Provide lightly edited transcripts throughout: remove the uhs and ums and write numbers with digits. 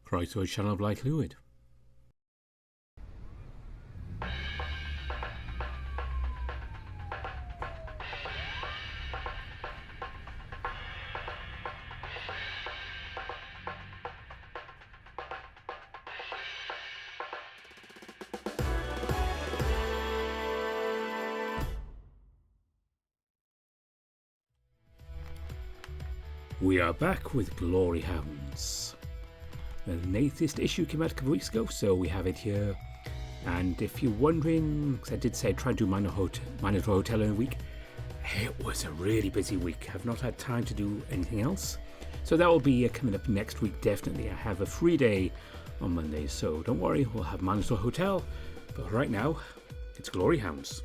Croeso Channel Blaid Llwyd. We are back with Glory Hounds. The latest issue came out a couple of weeks ago, so we have it here. And if you're wondering, because I did say try and do Minor Hotel in a week, it was a really busy week. I've not had time to do anything else. So that will be coming up next week, definitely. I have a free day on Monday, so don't worry, we'll have Minor Hotel. But right now, it's Glory Hounds.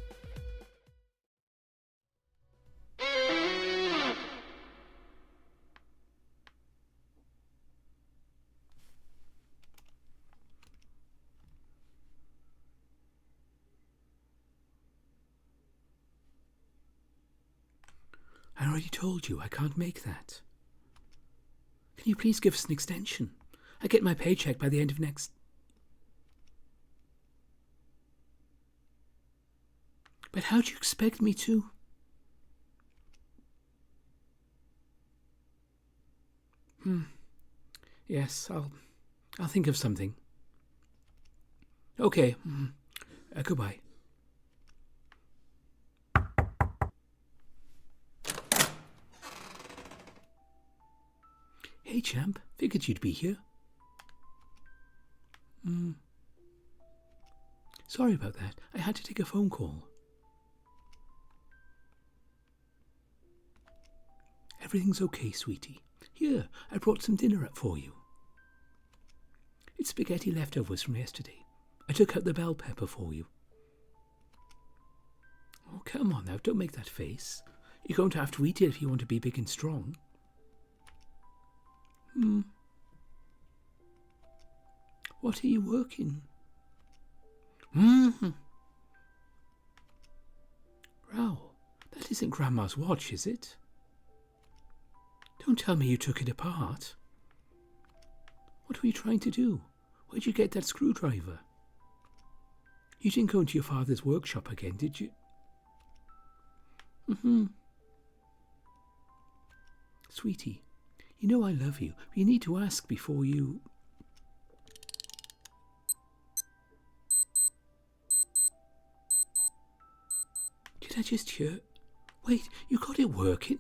I already told you I can't make that. Can you please give us an extension? I get my paycheck by the end of next... But how do you expect me to? Yes, I'll think of something. Okay. Goodbye. Hey, champ. Figured you'd be here. Sorry about that. I had to take a phone call. Everything's okay, sweetie. Here, I brought some dinner up for you. It's spaghetti leftovers from yesterday. I took out the bell pepper for you. Oh, come on now, don't make that face. You're going to have to eat it if you want to be big and strong. What are you working? Raoul, that isn't Grandma's watch, is it? Don't tell me you took it apart. What were you trying to do? Where'd you get that screwdriver? You didn't go into your father's workshop again, did you? Sweetie, you know I love you. You need to ask before you... Did I just hear... Wait, you got it working?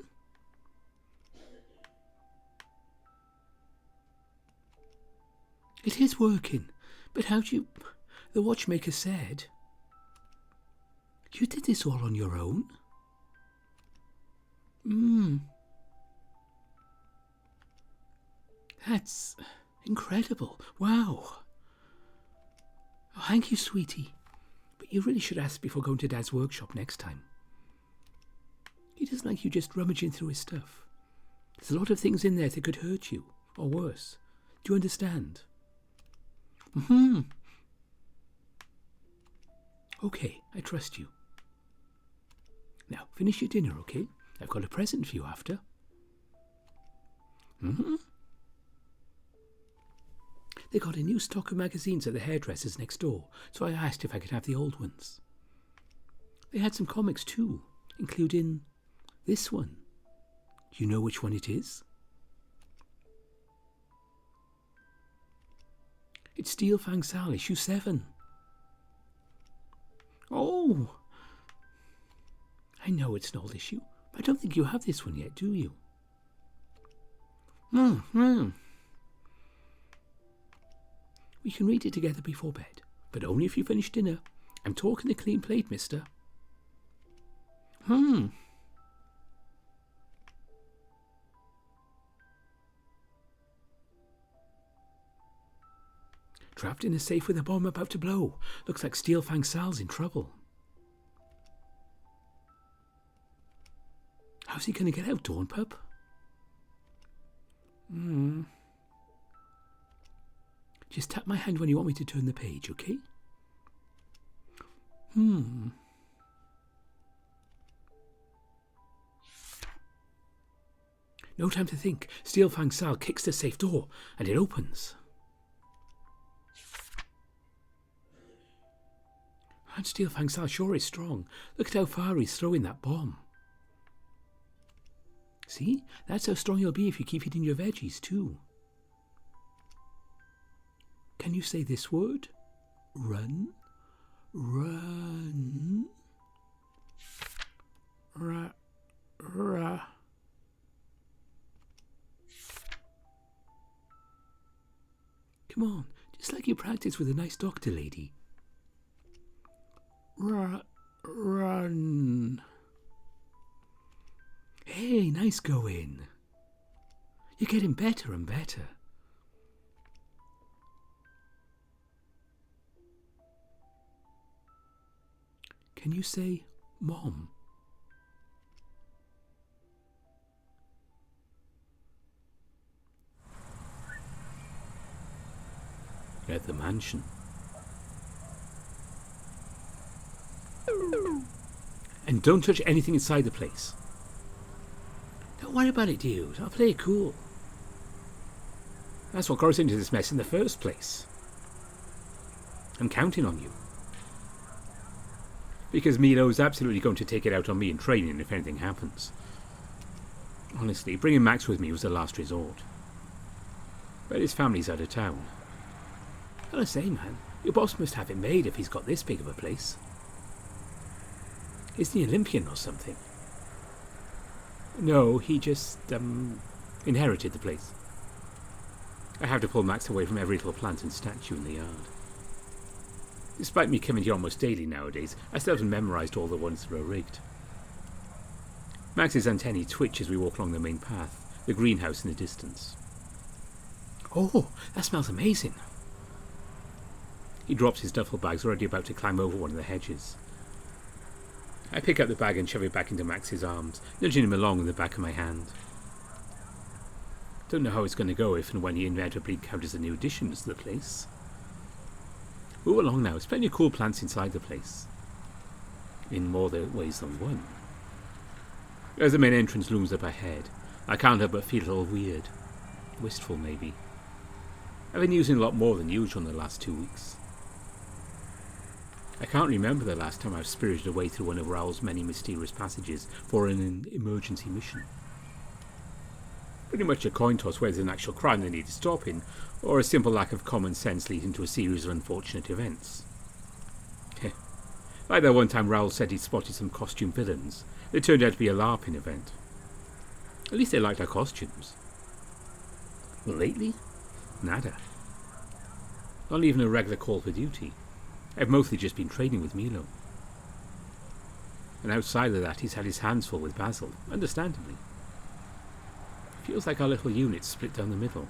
It is working, but how do you... The watchmaker said... You did this all on your own? That's incredible. Wow. Oh, thank you, sweetie. But you really should ask before going to Dad's workshop next time. He doesn't like you just rummaging through his stuff. There's a lot of things in there that could hurt you, or worse. Do you understand? Okay, I trust you. Now, finish your dinner, okay? I've got a present for you after. They got a new stock of magazines at the hairdresser's next door, so I asked if I could have the old ones. They had some comics too, including this one. Do you know which one it is? It's Steel Fang Sal, issue 7. Oh! I know it's an old issue, but I don't think you have this one yet, do you? We can read it together before bed, but only if you finish dinner. I'm talking a clean plate, mister. Trapped in a safe with a bomb about to blow. Looks like Steel Fang Sal's in trouble. How's he going to get out, Dawn Pup? Just tap my hand when you want me to turn the page, okay? No time to think. Steel Fang Sal kicks the safe door, and it opens. And Steel Fang Sal sure is strong. Look at how far he's throwing that bomb. See? That's how strong you'll be if you keep eating your veggies too. Can you say this word? Run. Run. Ra. Ra. Come on, just like you practice with a nice doctor lady. Run. Hey, nice going. You're getting better and better. Can you say Mom? At the mansion. And don't touch anything inside the place. Don't worry about it, dude. I'll play it cool. That's what got us into this mess in the first place. I'm counting on you. Because Milo's absolutely going to take it out on me in training if anything happens. Honestly, bringing Max with me was the last resort. But his family's out of town. Gotta say, man, your boss must have it made if he's got this big of a place. Isn't he Olympian or something? No, he just, inherited the place. I have to pull Max away from every little plant and statue in the yard. Despite me coming here almost daily nowadays, I still haven't memorised all the ones that are rigged. Max's antennae twitch as we walk along the main path, the greenhouse in the distance. Oh, that smells amazing. He drops his duffel bags, already about to climb over one of the hedges. I pick up the bag and shove it back into Max's arms, nudging him along in the back of my hand. Don't know how it's going to go if and when he inevitably encounters the new additions to the place. Move along now, there's plenty of cool plants inside the place. In more ways than one. As the main entrance looms up ahead, I can't help but feel a little weird. Wistful, maybe. I've been using a lot more than usual in the last 2 weeks. I can't remember the last time I've spirited away through one of Raoul's many mysterious passages for an emergency mission. Pretty much a coin toss whether it's an actual crime that needs stopping, or a simple lack of common sense leading to a series of unfortunate events. Like that one time Raoul said he'd spotted some costume villains. They turned out to be a LARPing event. At least they liked our costumes. Well, lately? Nada. Not even a regular call for duty. I've mostly just been training with Milo. And outside of that, he's had his hands full with Basil, understandably. Feels like our little unit's split down the middle.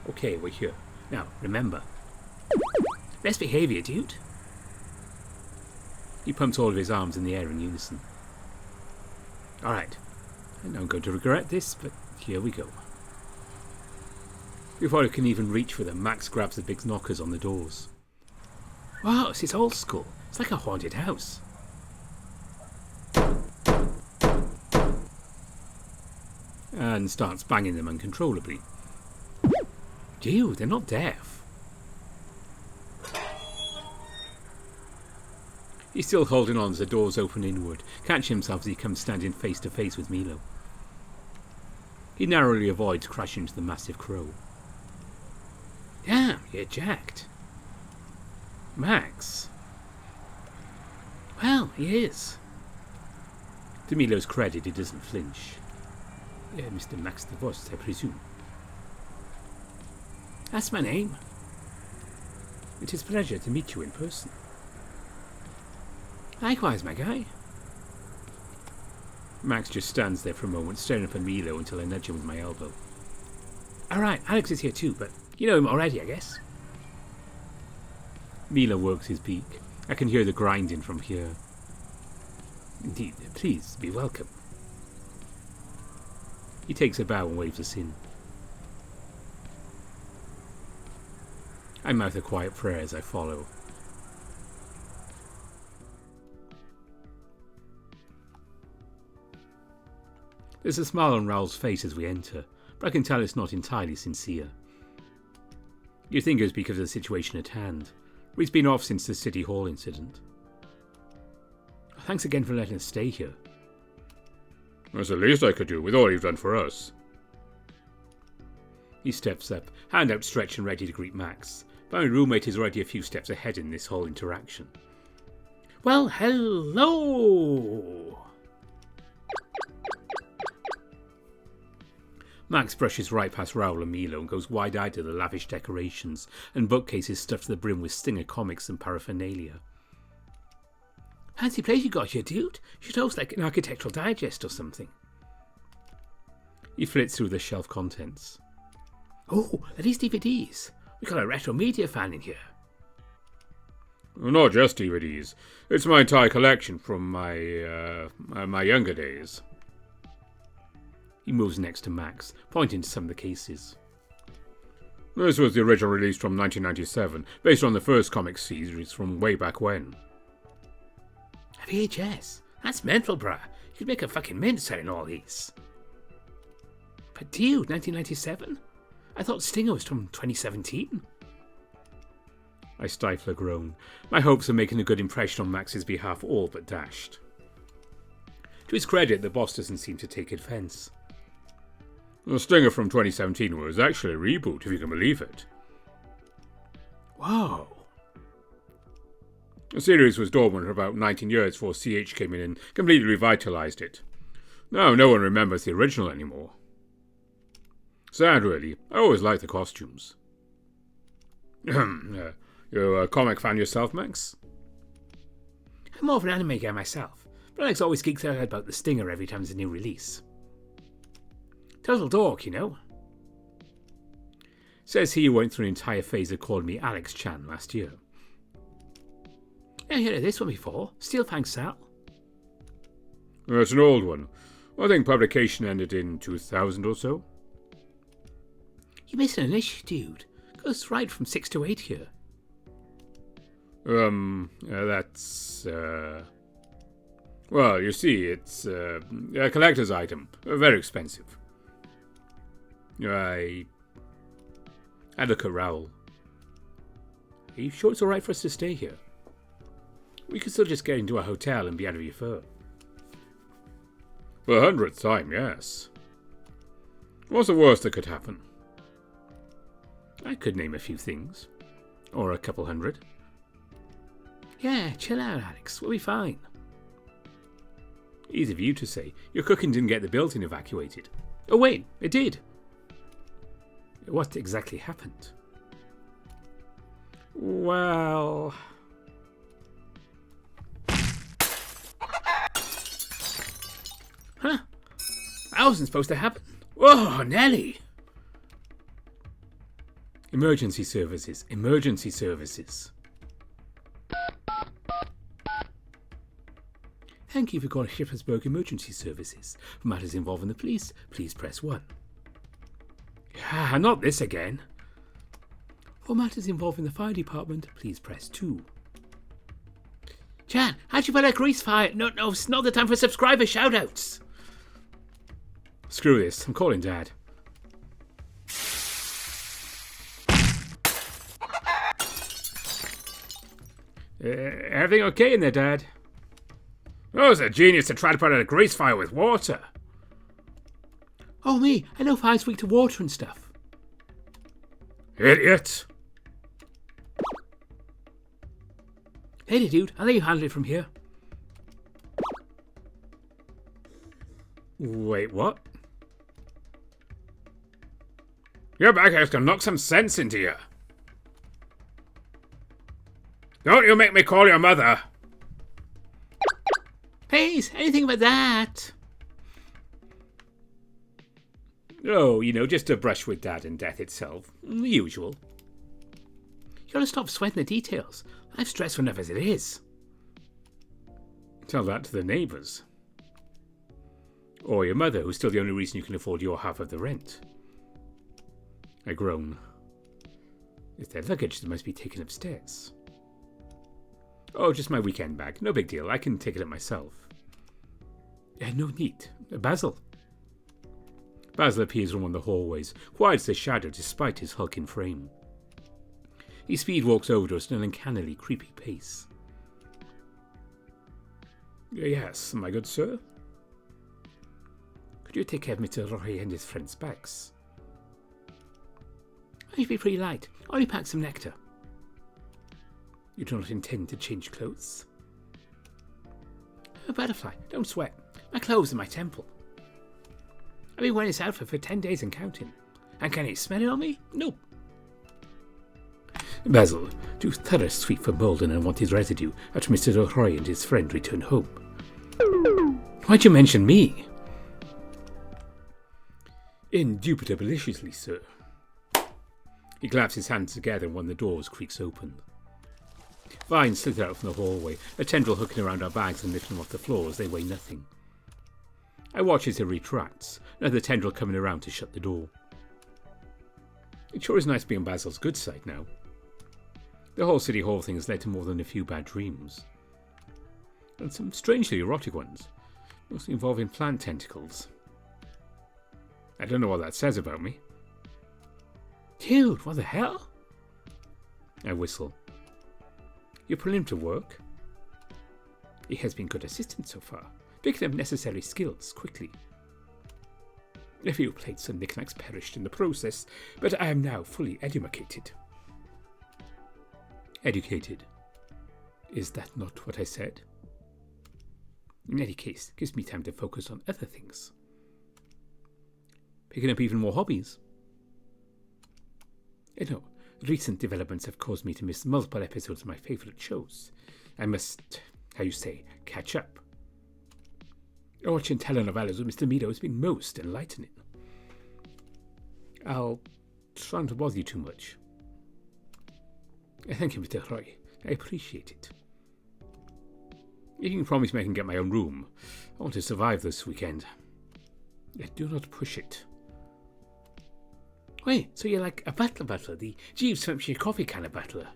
Okay, we're here. Now, remember. Best behaviour, dude. He pumps all of his arms in the air in unison. Alright. I know I'm going to regret this, but here we go. Before I can even reach for them, Max grabs the big knockers on the doors. Wow, it's old school. It's like a haunted house. And starts banging them uncontrollably. Dude, they're not deaf. He's still holding on as the doors open inward, catching himself as he comes standing face to face with Milo. He narrowly avoids crashing into the massive crow. Damn, you're jacked. Max. Well, he is. To Milo's credit, he doesn't flinch. Mr. Max DeVos, I presume. That's my name. It is a pleasure to meet you in person. Likewise, my guy. Max just stands there for a moment, staring up at Milo until I nudge him with my elbow. Alright, Alex is here too, but you know him already, I guess. Milo works his beak. I can hear the grinding from here. Indeed, please be welcome. He takes a bow and waves us in. I mouth a quiet prayer as I follow. There's a smile on Raoul's face as we enter, but I can tell it's not entirely sincere. You'd think it was because of the situation at hand. He's been off since the City Hall incident. Thanks again for letting us stay here. That's the least I could do with all you've done for us. He steps up, hand outstretched and ready to greet Max, but my roommate is already a few steps ahead in this whole interaction. Well, hello! Max brushes right past Raoul and Milo and goes wide-eyed at the lavish decorations and bookcases stuffed to the brim with Stinger comics and paraphernalia. Fancy place you got here, dude. You should host like an architectural digest or something. He flits through the shelf contents. Oh, are these DVDs? We got a retro media fan in here. Not just DVDs. It's my entire collection from my younger days. He moves next to Max, pointing to some of the cases. This was the original release from 1997, based on the first comic series from way back when. A VHS? That's mental, bruh. You could make a fucking mint selling all these. But dude, 1997? I thought Stinger was from 2017. I stifle a groan. My hopes of making a good impression on Max's behalf all but dashed. To his credit, the boss doesn't seem to take offence. The Stinger from 2017 was actually a reboot, if you can believe it. Whoa. The series was dormant for about 19 years before CH came in and completely revitalised it. Now no one remembers the original anymore. Sad, really. I always liked the costumes. You a comic fan yourself, Max? I'm more of an anime guy myself, but Alex always geeks out about the Stinger every time there's a new release. Total dork, you know. Says he went through an entire phase of calling me Alex Chan last year. I heard of this one before. Steelfang Sal. It's an old one. I think publication ended in 2000 or so. You're missing an issue, dude. Goes right from 6 to 8 here. That's, well, you see, it's a collector's item. Very expensive. I look at Raoul. Are you sure it's alright for us to stay here? We could still just get into a hotel and be out of your fur. For the 100th time, yes. What's the worst that could happen? I could name a few things. Or a couple hundred. Yeah, chill out, Alex. We'll be fine. Easy of you to say. Your cooking didn't get the building evacuated. Oh wait, it did. What exactly happened? Well... Huh? That wasn't supposed to happen. Whoa, Nelly! Emergency services. Emergency services. Thank you for calling Shippensburg Emergency Services. For matters involving the police, please press 1. Ah, not this again. For matters involving the fire department, please press 2. Chan, how'd you put a grease fire? No, it's not the time for subscriber shoutouts. Screw this, I'm calling Dad. Everything okay in there, Dad? Oh, it's a genius to try to put out a grease fire with water. Oh, me, I know fire's weak to water and stuff. Idiot. Lady, dude, I'll let you handle it from here. Wait, what? Your back has to knock some sense into you. Don't you make me call your mother. Please, anything but that. Oh, just a brush with Dad and death itself. The usual. You gotta stop sweating the details. Life's stressful enough as it is. Tell that to the neighbours. Or your mother, who's still the only reason you can afford your half of the rent. I groan. It's their luggage that must be taken upstairs. Oh, just my weekend bag. No big deal. I can take it up myself. No need. Basil. Basil appears from one of the hallways, quiet as a shadow despite his hulking frame. He speed walks over to us at an uncannily creepy pace. Yes, my good sir? Could you take care of Mr. Roy and his friend's bags? I should be pretty light. Only pack some nectar. You do not intend to change clothes? A butterfly, don't sweat. My clothes are my temple. I've been wearing this outfit for 10 days and counting. And can you smell it on me? Nope. Basil, do thorough sweep for Bolden and want his residue after Mr. O'Roy and his friend return home. Why'd you mention me? Indubitably, sir. He claps his hands together and one of the doors creaks open. Vines slither out from the hallway, a tendril hooking around our bags and lifting them off the floor as they weigh nothing. I watch as it retracts, another tendril coming around to shut the door. It sure is nice being on Basil's good side now. The whole City Hall thing has led to more than a few bad dreams. And some strangely erotic ones, mostly involving plant tentacles. I don't know what that says about me. Dude, what the hell? I whistle. You put him to work? He has been good assistant so far, picking up necessary skills quickly. A few plates and knickknacks perished in the process, but I am now fully educated. Educated? Is that not what I said? In any case, it gives me time to focus on other things. Picking up even more hobbies? No, recent developments have caused me to miss multiple episodes of my favourite shows. I must, catch up. Watching telenovelas with Mr. Meadow has been most enlightening. I'll try not to bother you too much. Thank you, Mr. Roy. I appreciate it. You can promise me I can get my own room. I want to survive this weekend. Do not push it. Wait, so you're like a butler, the Jeeves Hampshire coffee kind of butler?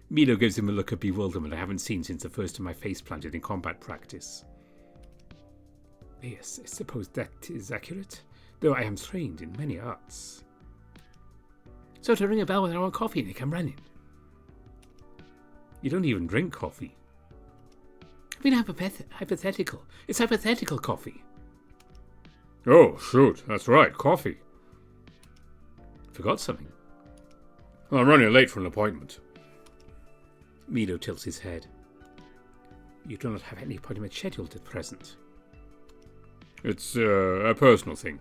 Milo gives him a look of bewilderment I haven't seen since the first time my face planted in combat practice. Yes, I suppose that is accurate, though I am trained in many arts. So to ring a bell when I want coffee and they come running. You don't even drink coffee. I've been hypothetical. It's hypothetical coffee. Oh, shoot, that's right, coffee. Forgot something. Well, I'm running late for an appointment. Milo tilts his head. You do not have any appointment scheduled at present. It's a personal thing.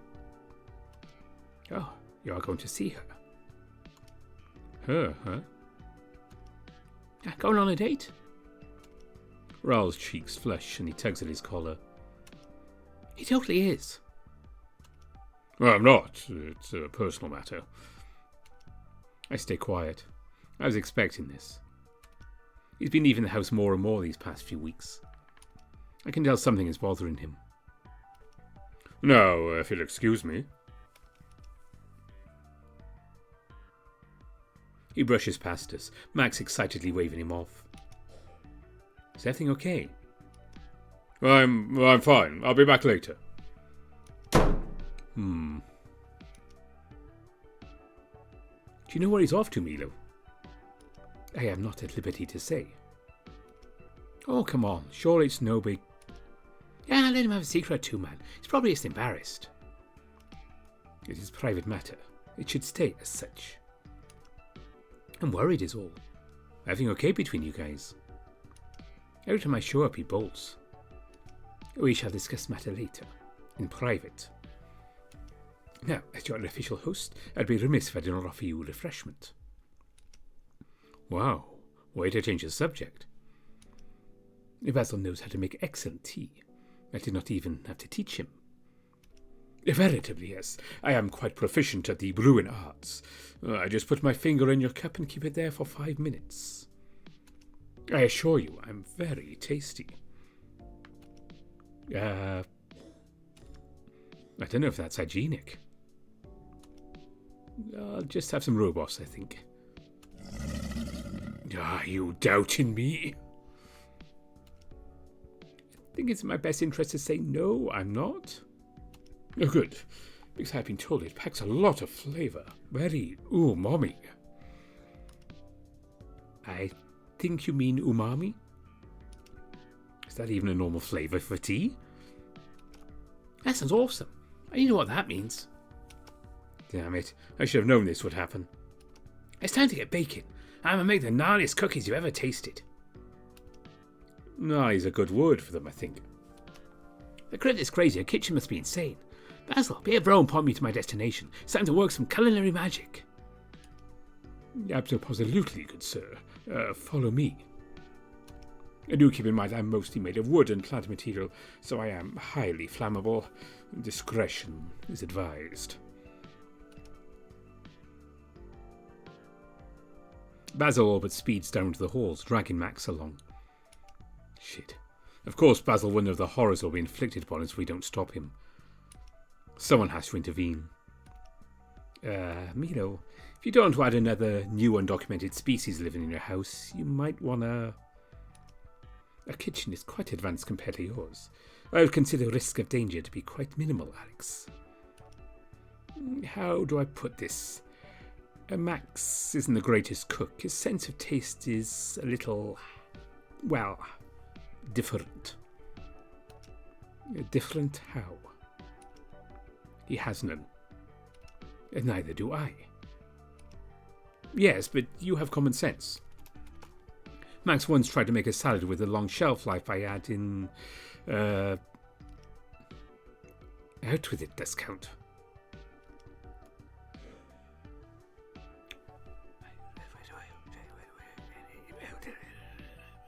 Oh, you are going to see her. Her, huh? Going on a date? Raoul's cheeks flush and he tugs at his collar. He totally is. Well, I'm not. It's a personal matter. I stay quiet. I was expecting this. He's been leaving the house more and more these past few weeks. I can tell something is bothering him. Now, if you'll excuse me. He brushes past us, Max excitedly waving him off. Is everything okay? I'm fine. I'll be back later. Do you know where he's off to, Milo? I am not at liberty to say. Oh, come on. Surely it's no big... Yeah, let him have a secret too, man. He's probably just embarrassed. It is private matter. It should stay as such. I'm worried is all. Everything okay between you guys? Every time I show up, he bolts. We shall discuss matter later, in private. Now, as your unofficial host, I'd be remiss if I did not offer you refreshment. Wow, way to change the subject. Basil knows how to make excellent tea. I did not even have to teach him. Veritably, yes. I am quite proficient at the brewing arts. I just put my finger in your cup and keep it there for 5 minutes. I assure you, I'm very tasty. I don't know if that's hygienic. I'll just have some Robos, I think. Are you doubting me? I think it's in my best interest to say no, I'm not. Oh, good, because I've been told it packs a lot of flavour. Very umami. I think you mean umami? Is that even a normal flavour for tea? That sounds awesome. You know what that means. Damn it, I should have known this would happen. It's time to get baking. I'm going to make the gnarliest cookies you've ever tasted. Gnarly is a good word for them, I think. The credit's crazy, a kitchen must be insane. Basil, be a bro and point me to my destination. It's time to work some culinary magic. Absolutely, good sir. Follow me. Do keep in mind I'm mostly made of wood and plant material, so I am highly flammable. Discretion is advised. Basil all but speeds down to the halls, dragging Max along. Shit. Of course Basil will know the horrors will be inflicted upon us if we don't stop him. Someone has to intervene. Milo, if you don't want to add another new undocumented species living in your house, you might want to... Our kitchen is quite advanced compared to yours. I would consider risk of danger to be quite minimal, Alex. How do I put this? Max isn't the greatest cook. His sense of taste is a little, well, different. Different how? He has none. And neither do I. Yes, but you have common sense. Max once tried to make a salad with a long shelf life by adding... Out with it, discount.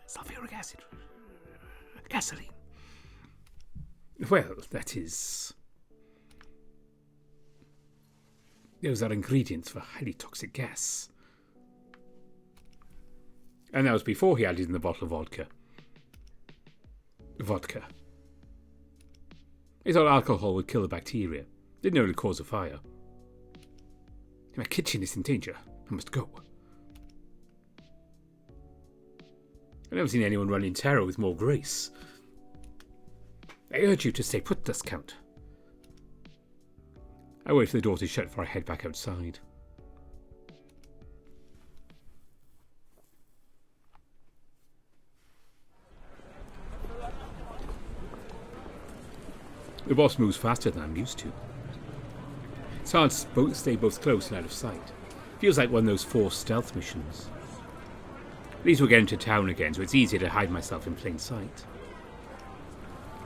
Sulfuric acid. Gasoline. Well, that is... Those are ingredients for highly toxic gas. And that was before he added in the bottle of vodka. Vodka. He thought alcohol would kill the bacteria. Didn't know it would cause a fire. My kitchen is in danger. I must go. I've never seen anyone run in terror with more grace. I urge you to stay put, Discount. I wait for the door to shut before I head back outside. The boss moves faster than I'm used to. It's hard to stay both close and out of sight. Feels like one of those forced stealth missions. At least we're getting to town again, so it's easier to hide myself in plain sight.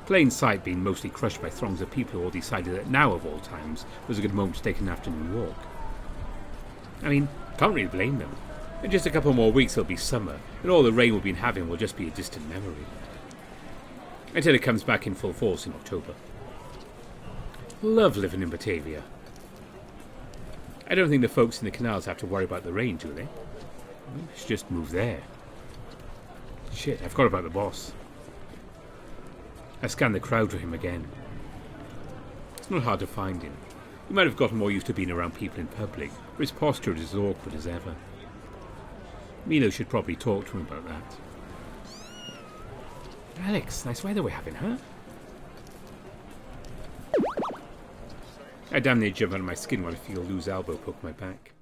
Plain sight being mostly crushed by throngs of people who all decided that now, of all times, was a good moment to take an afternoon walk. I mean, can't really blame them. In just a couple more weeks it'll be summer, and all the rain we've been having will just be a distant memory. Until it comes back in full force in October. Love living in Batavia. I don't think the folks in the canals have to worry about the rain, do they? Let's just move there. Shit, I forgot about the boss. I scanned the crowd for him again. It's not hard to find him. He might have gotten more used to being around people in public, but his posture is as awkward as ever. Milo should probably talk to him about that. Alex, nice weather we're having, huh? I damn near jump out of my skin when I feel Lou's elbow poke my back.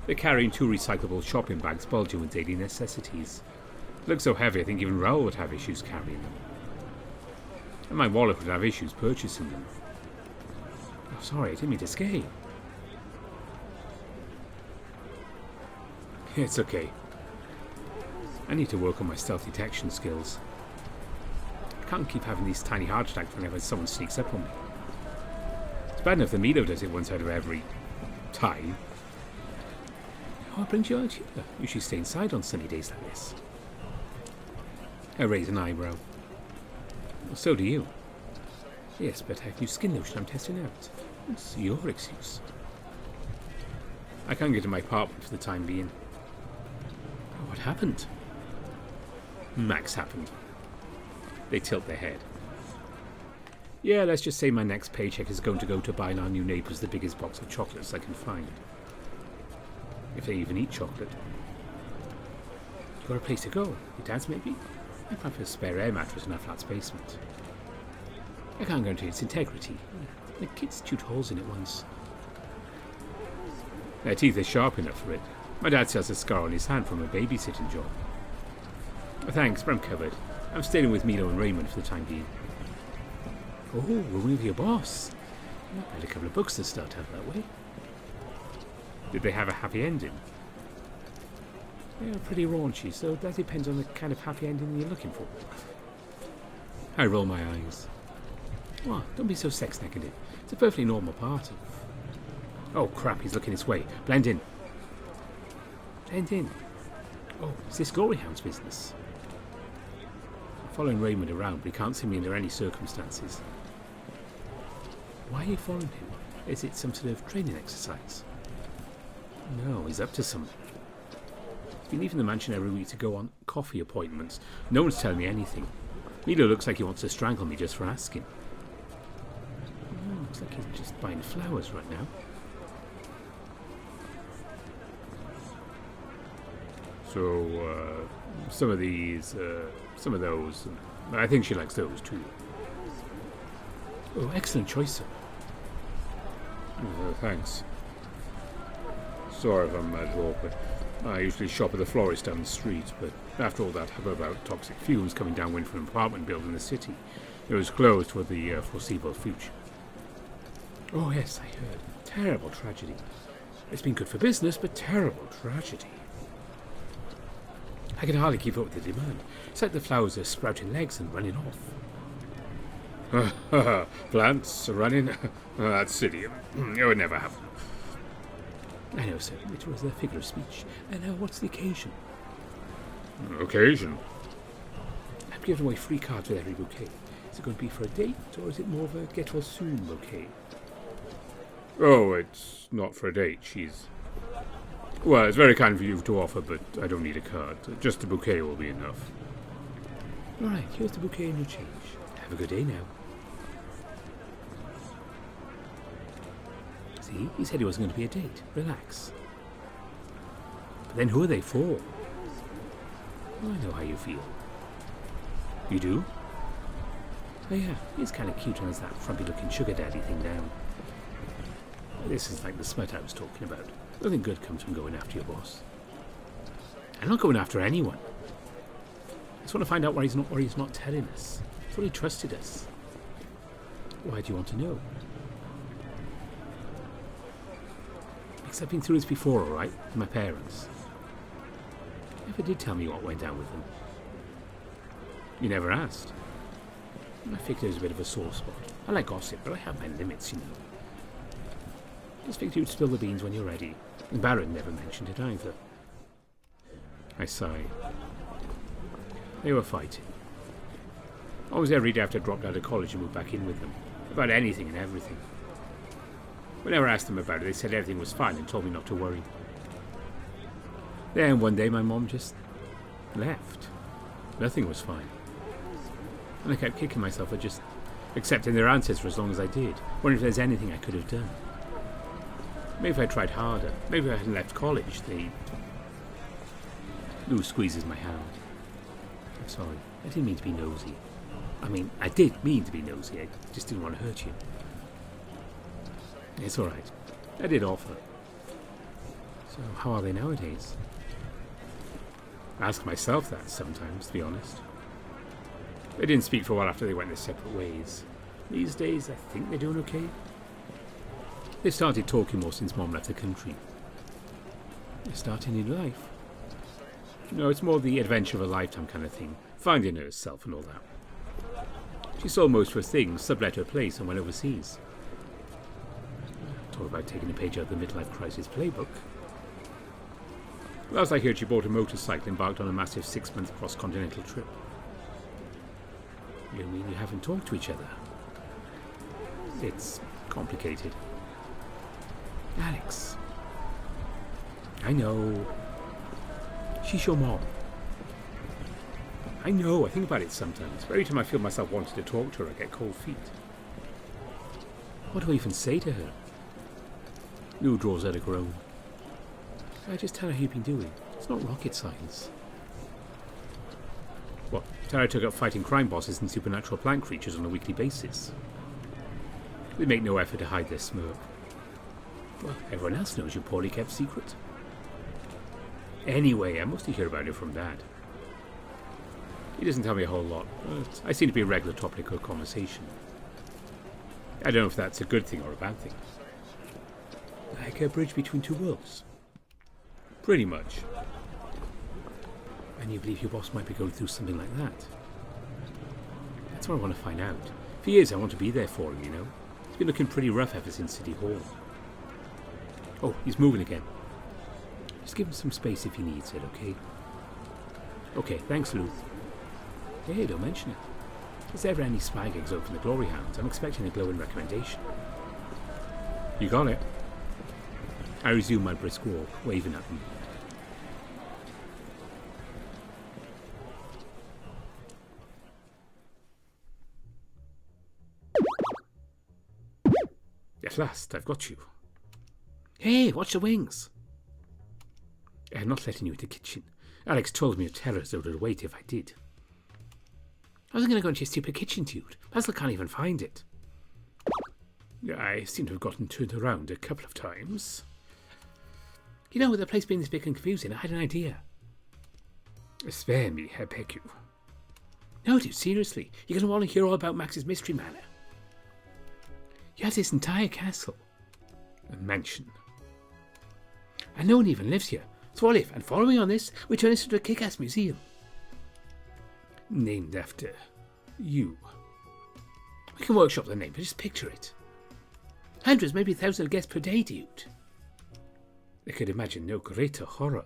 They're carrying 2 recyclable shopping bags bulging with daily necessities. They look so heavy I think even Raoul would have issues carrying them. And my wallet would have issues purchasing them. Oh, sorry, I didn't mean to scare you. It's okay. I need to work on my stealth detection skills. I can't keep having these tiny heart attacks whenever someone sneaks up on me. It's bad enough that Milo does it once out of every time. What brings you out here? You usually stay inside on sunny days like this. I raise an eyebrow. Well, so do you. Yes, but I have new skin lotion I'm testing out. What's your excuse? I can't get to my apartment for the time being. What happened? Max happened. They tilt their head. Yeah, let's just say my next paycheck is going to go to buying our new neighbours the biggest box of chocolates I can find. If they even eat chocolate. Got a place to go? Your dad's maybe? I might have a spare air mattress in our flat's basement. I can't guarantee its integrity. The kids chewed holes in it once. Their teeth are sharp enough for it. My dad still has a scar on his hand from a babysitting job. Thanks, but I'm covered. I'm staying with Milo and Raymond for the time being. Oh, rooming with your boss. I read a couple of books to start out that way. Did they have a happy ending? They're pretty raunchy, so that depends on the kind of happy ending you're looking for. I roll my eyes. What? Don't be so sex-negative. It's a perfectly normal part of... Oh, crap, he's looking this way. Blend in. Blend in. Oh, is this Glory Hounds business? I'm following Raymond around, but he can't see me under any circumstances. Why are you following him? Is it some sort of training exercise? No, he's up to something. He's been leaving the mansion every week to go on coffee appointments. No one's telling me anything. Milo looks like he wants to strangle me just for asking. Looks like he's just buying flowers right now. So, some of those. I think she likes those too. Oh, excellent choice, sir. Thanks. Sorry if I'm mad awkward. I usually shop at the florist down the street, but after all that hubbub about toxic fumes coming downwind from an apartment building in the city, it was closed for the foreseeable future. Oh yes, I heard. Terrible tragedy. It's been good for business, but terrible tragedy. I can hardly keep up with the demand. It's like the flowers are sprouting legs and running off. Plants running? That's silly. It would never happen. I know, sir. It was a figure of speech. And now, what's the occasion? Occasion? I'm giving away free cards with every bouquet. Is it going to be for a date, or is it more of a get-well-soon bouquet? Oh, it's not for a date. Well, it's very kind of you to offer, but I don't need a card. Just a bouquet will be enough. All right, here's the bouquet and your change. Have a good day now. See, he said it wasn't going to be a date. Relax. But then who are they for? Well, I know how you feel. You do? Oh yeah, he's kind of cute and has that frumpy-looking sugar daddy thing down. This is like the smut I was talking about. Nothing good comes from going after your boss. I'm not going after anyone. I just want to find out why he's not telling us. I thought he trusted us. Why do you want to know? Because I've been through this before, alright? With my parents. You never did tell me what went down with them. You never asked. I figured it was a bit of a sore spot. I like gossip, but I have my limits, you know. Just figured you'd spill the beans when you're ready. And Baron never mentioned it either. I sighed. They were fighting. Almost every day after I dropped out of college and moved back in with them. About anything and everything. Whenever I asked them about it, they said everything was fine and told me not to worry. Then one day my mom just left. Nothing was fine. And I kept kicking myself for just accepting their answers for as long as I did, wondering if there's anything I could have done. Maybe if I tried harder, maybe if I hadn't left college, Lou squeezes my hand. I'm sorry, I didn't mean to be nosy. I mean, I did mean to be nosy, I just didn't want to hurt you. It's alright, I did offer. So, how are they nowadays? I ask myself that sometimes, to be honest. They didn't speak for a while after they went their separate ways. These days, I think they're doing okay. They've started talking more since Mom left the country. You're starting a new life? No, it's more the adventure of a lifetime kind of thing. Finding herself and all that. She sold most of her things, sublet her place, and went overseas. Talk about taking a page out of the midlife crisis playbook. Last I heard, she bought a motorcycle and embarked on a massive 6-month cross-continental trip. You mean you haven't talked to each other? It's complicated. Alex. I know. She's your mom. I know, I think about it sometimes. Every time I feel myself wanting to talk to her, I get cold feet. What do I even say to her? Lou draws out a groan. I just tell her how you've been doing. It's not rocket science. What? Tell her I took up fighting crime bosses and supernatural plant creatures on a weekly basis. They make no effort to hide their smirk. Well, everyone else knows your poorly kept secret. Anyway, I mostly hear about it from Dad. He doesn't tell me a whole lot, but I seem to be a regular topic of conversation. I don't know if that's a good thing or a bad thing. Like a bridge between two worlds. Pretty much. And you believe your boss might be going through something like that? That's what I want to find out. For years I want to be there for him, you know. It's been looking pretty rough ever since City Hall. Oh, he's moving again. Just give him some space if he needs it, okay? Okay, thanks, Lou. Hey, don't mention it. If there's ever any spy gigs over in the Glory Hounds, I'm expecting a glowing recommendation. You got it. I resume my brisk walk, waving at them. At last, I've got you. Hey, watch the wings! I'm not letting you into the kitchen. Alex told me your terrors would wait if I did. I wasn't going to go into your stupid kitchen, dude. Basil can't even find it. I seem to have gotten turned around a couple of times. You know, with the place being this big and confusing, I had an idea. Spare me, I beg you. No, dude, seriously. You're going to want to hear all about Max's Mystery Manor. You have this entire castle. A mansion. And no one even lives here. So what if, and follow me on this, we turn this into a kick-ass museum? Named after you. We can workshop the name, but just picture it. Hundreds, maybe thousands of guests per day, dude. I could imagine no greater horror.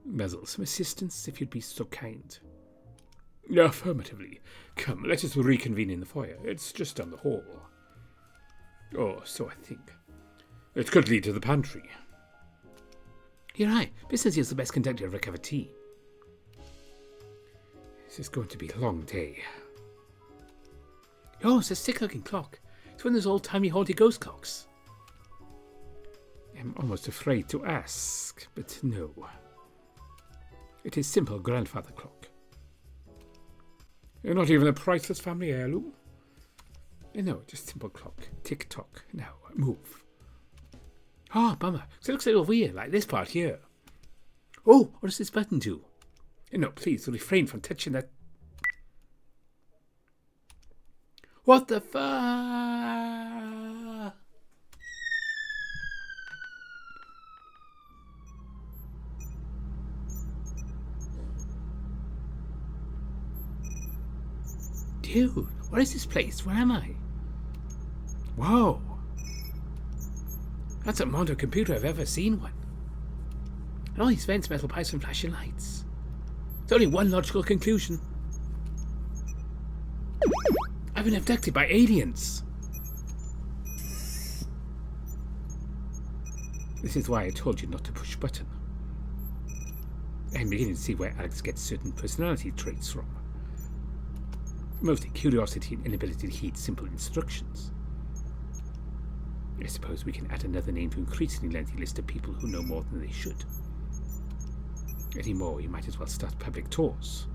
Basil, some assistance, if you'd be so kind. Affirmatively. Come, let us reconvene in the foyer. It's just down the hall. Or so I think. It could lead to the pantry. You're right. Business here's the best conductor of a cup of tea. This is going to be a long day. Oh, it's a sick-looking clock. It's one of those old-timey haunted ghost clocks. I'm almost afraid to ask, but no. It is simple grandfather clock. Not even a priceless family heirloom? No, just simple clock. Tick-tock. Now, move. Oh, bummer. So it looks a little weird, like this part here. Oh, what does this button do? No, please, refrain from touching that. What the fuck? Dude, what is this place? Where am I? Whoa. That's a modern computer I've ever seen one. And all these vents, metal pipes and flashing lights. There's only one logical conclusion. I've been abducted by aliens. This is why I told you not to push button. I'm beginning to see where Alex gets certain personality traits from. Mostly curiosity and inability to heed simple instructions. I suppose we can add another name to an increasingly lengthy list of people who know more than they should. Any more, you might as well start public tours.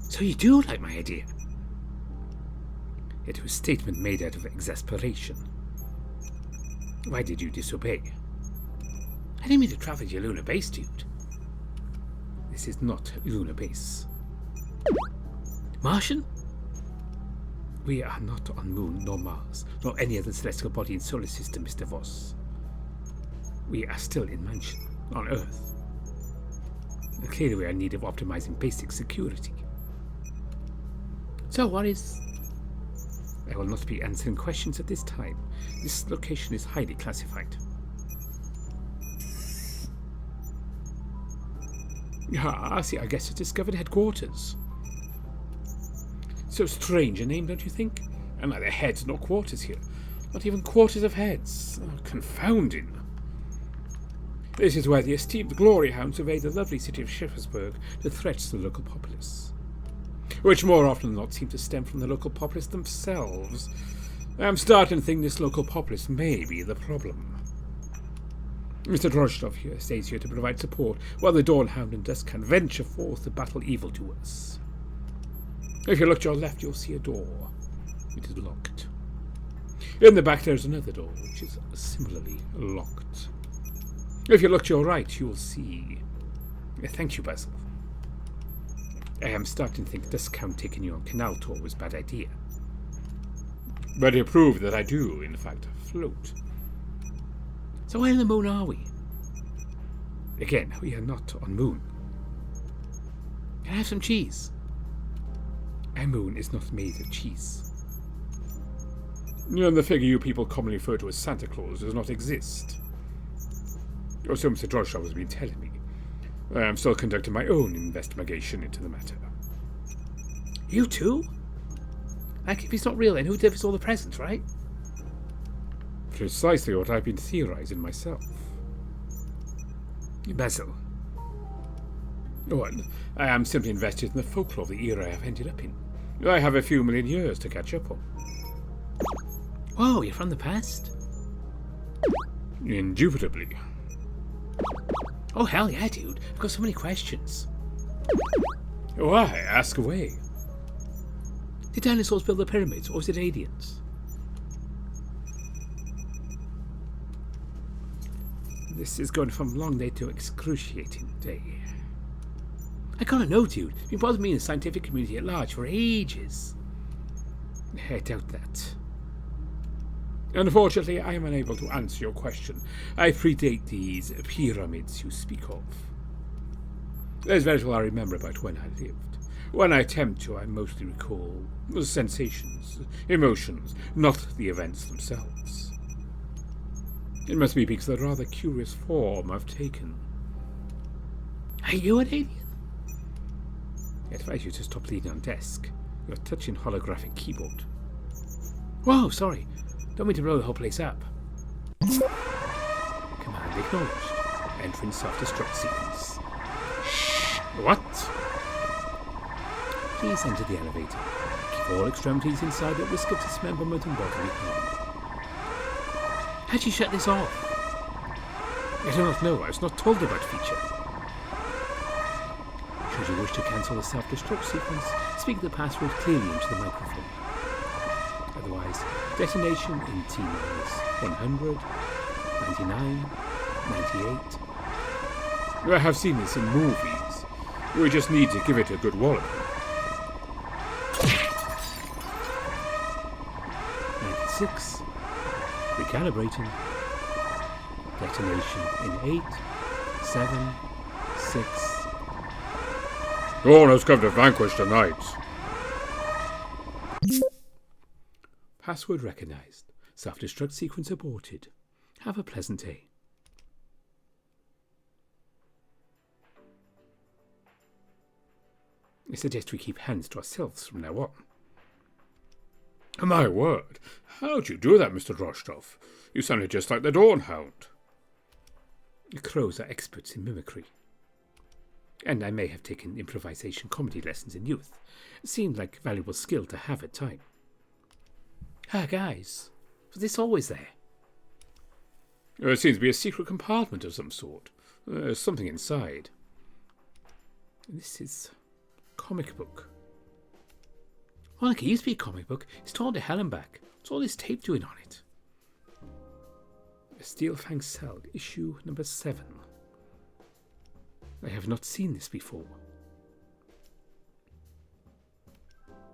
So you do like my idea? It was a statement made out of exasperation. Why did you disobey? I didn't mean to travel to your lunar base, dude. This is not lunar base. Martian? We are not on Moon nor Mars, nor any other celestial body in solar system, Mr. Voss. We are still in Mansion, on Earth. And clearly we are in need of optimizing basic security. So what is... I will not be answering questions at this time. This location is highly classified. Ah, see, I guess it's discovered headquarters. So strange a name, don't you think? And neither heads nor quarters here. Not even quarters of heads. Oh, confounding. This is where the esteemed glory hounds survey the lovely city of Shepherdsburg to threats to the local populace, which more often than not seem to stem from the local populace themselves. I'm starting to think this local populace may be the problem. Mr. Drozdov here stays here to provide support while the Dawnhound and Dusk can venture forth to battle evildoers. If you look to your left, you'll see a door. It is locked. In the back, there's another door, which is similarly locked. If you look to your right, you will see... Thank you, Basil. I am starting to think Duskhound taking you on canal tour was a bad idea. But you proved that I do, in fact, float. So where in the moon are we? Again, we are not on moon. Can I have some cheese? Our moon is not made of cheese. And the figure you people commonly refer to as Santa Claus does not exist. Or so Mr. Drozdov has been telling me. I am still conducting my own investigation into the matter. You too? Like, if he's not real, then who delivers all the presents, right? Precisely what I've been theorizing myself. Basil. Well, I am simply invested in the folklore of the era I have ended up in. I have a few million years to catch up on. Whoa, you're from the past? Indubitably. Oh, hell yeah, dude. I've got so many questions. Why? Ask away. Did dinosaurs build the pyramids, or was it aliens? This is going from long day to excruciating day. I gotta know, dude. You've been bothering me in the scientific community at large for ages. I doubt that. Unfortunately, I am unable to answer your question. I predate these pyramids you speak of. There's very little I remember about when I lived. When I attempt to, I mostly recall sensations, emotions, not the events themselves. It must be because of the rather curious form I've taken. Are you an alien? I advise you to stop leaning on desk. You're touching holographic keyboard. Whoa, sorry. Don't mean to blow the whole place up. Command acknowledged. Entering self-destruct sequence. What? Please enter the elevator. Keep all extremities inside at risk of dismemberment and bodily harm. How'd you shut this off? I do not know. I was not told about feature. Should you wish to cancel the self-destruct sequence, speak the password clearly into the microphone. Otherwise, detonation in T-minus 100, 99, 98. I have seen this in movies. We just need to give it a good wallop. 96. Recalibrating. Detonation in 8, 7, 6. Dawn has come to vanquish the night. Password recognized. Self-destruct sequence aborted. Have a pleasant day. I suggest we keep hands to ourselves from now on. My word! How'd you do that, Mr. Drozdov? You sounded just like the Dawnhound. Crows are experts in mimicry. And I may have taken improvisation comedy lessons in youth. It seemed like a valuable skill to have at time. Ah, guys, was this always there? It seems to be a secret compartment of some sort. Something inside. This is a comic book. Well, like it used to be a comic book. It's torn to hell and back. What's all this tape doing on it? A Steel Fang Cell, issue number 7. I have not seen this before.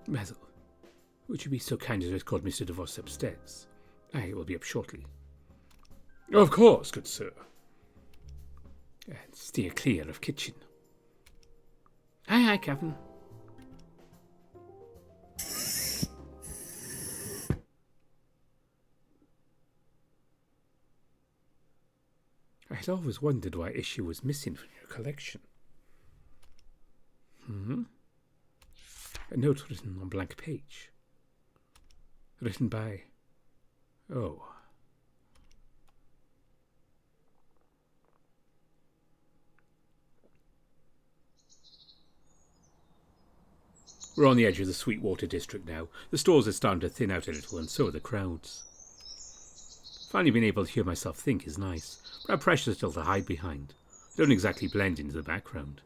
Basil, would you be so kind as to escort Mr. DeVos upstairs? I will be up shortly. Of course, good sir. And steer clear of kitchen. Aye, aye, Captain. I had always wondered why issue was missing from your collection. A note written on blank page. Written by... Oh. We're on the edge of the Sweetwater district now. The stores are starting to thin out a little, and so are the crowds. Finally being able to hear myself think is nice, but our pressure's still to hide behind. I don't exactly blend into the background.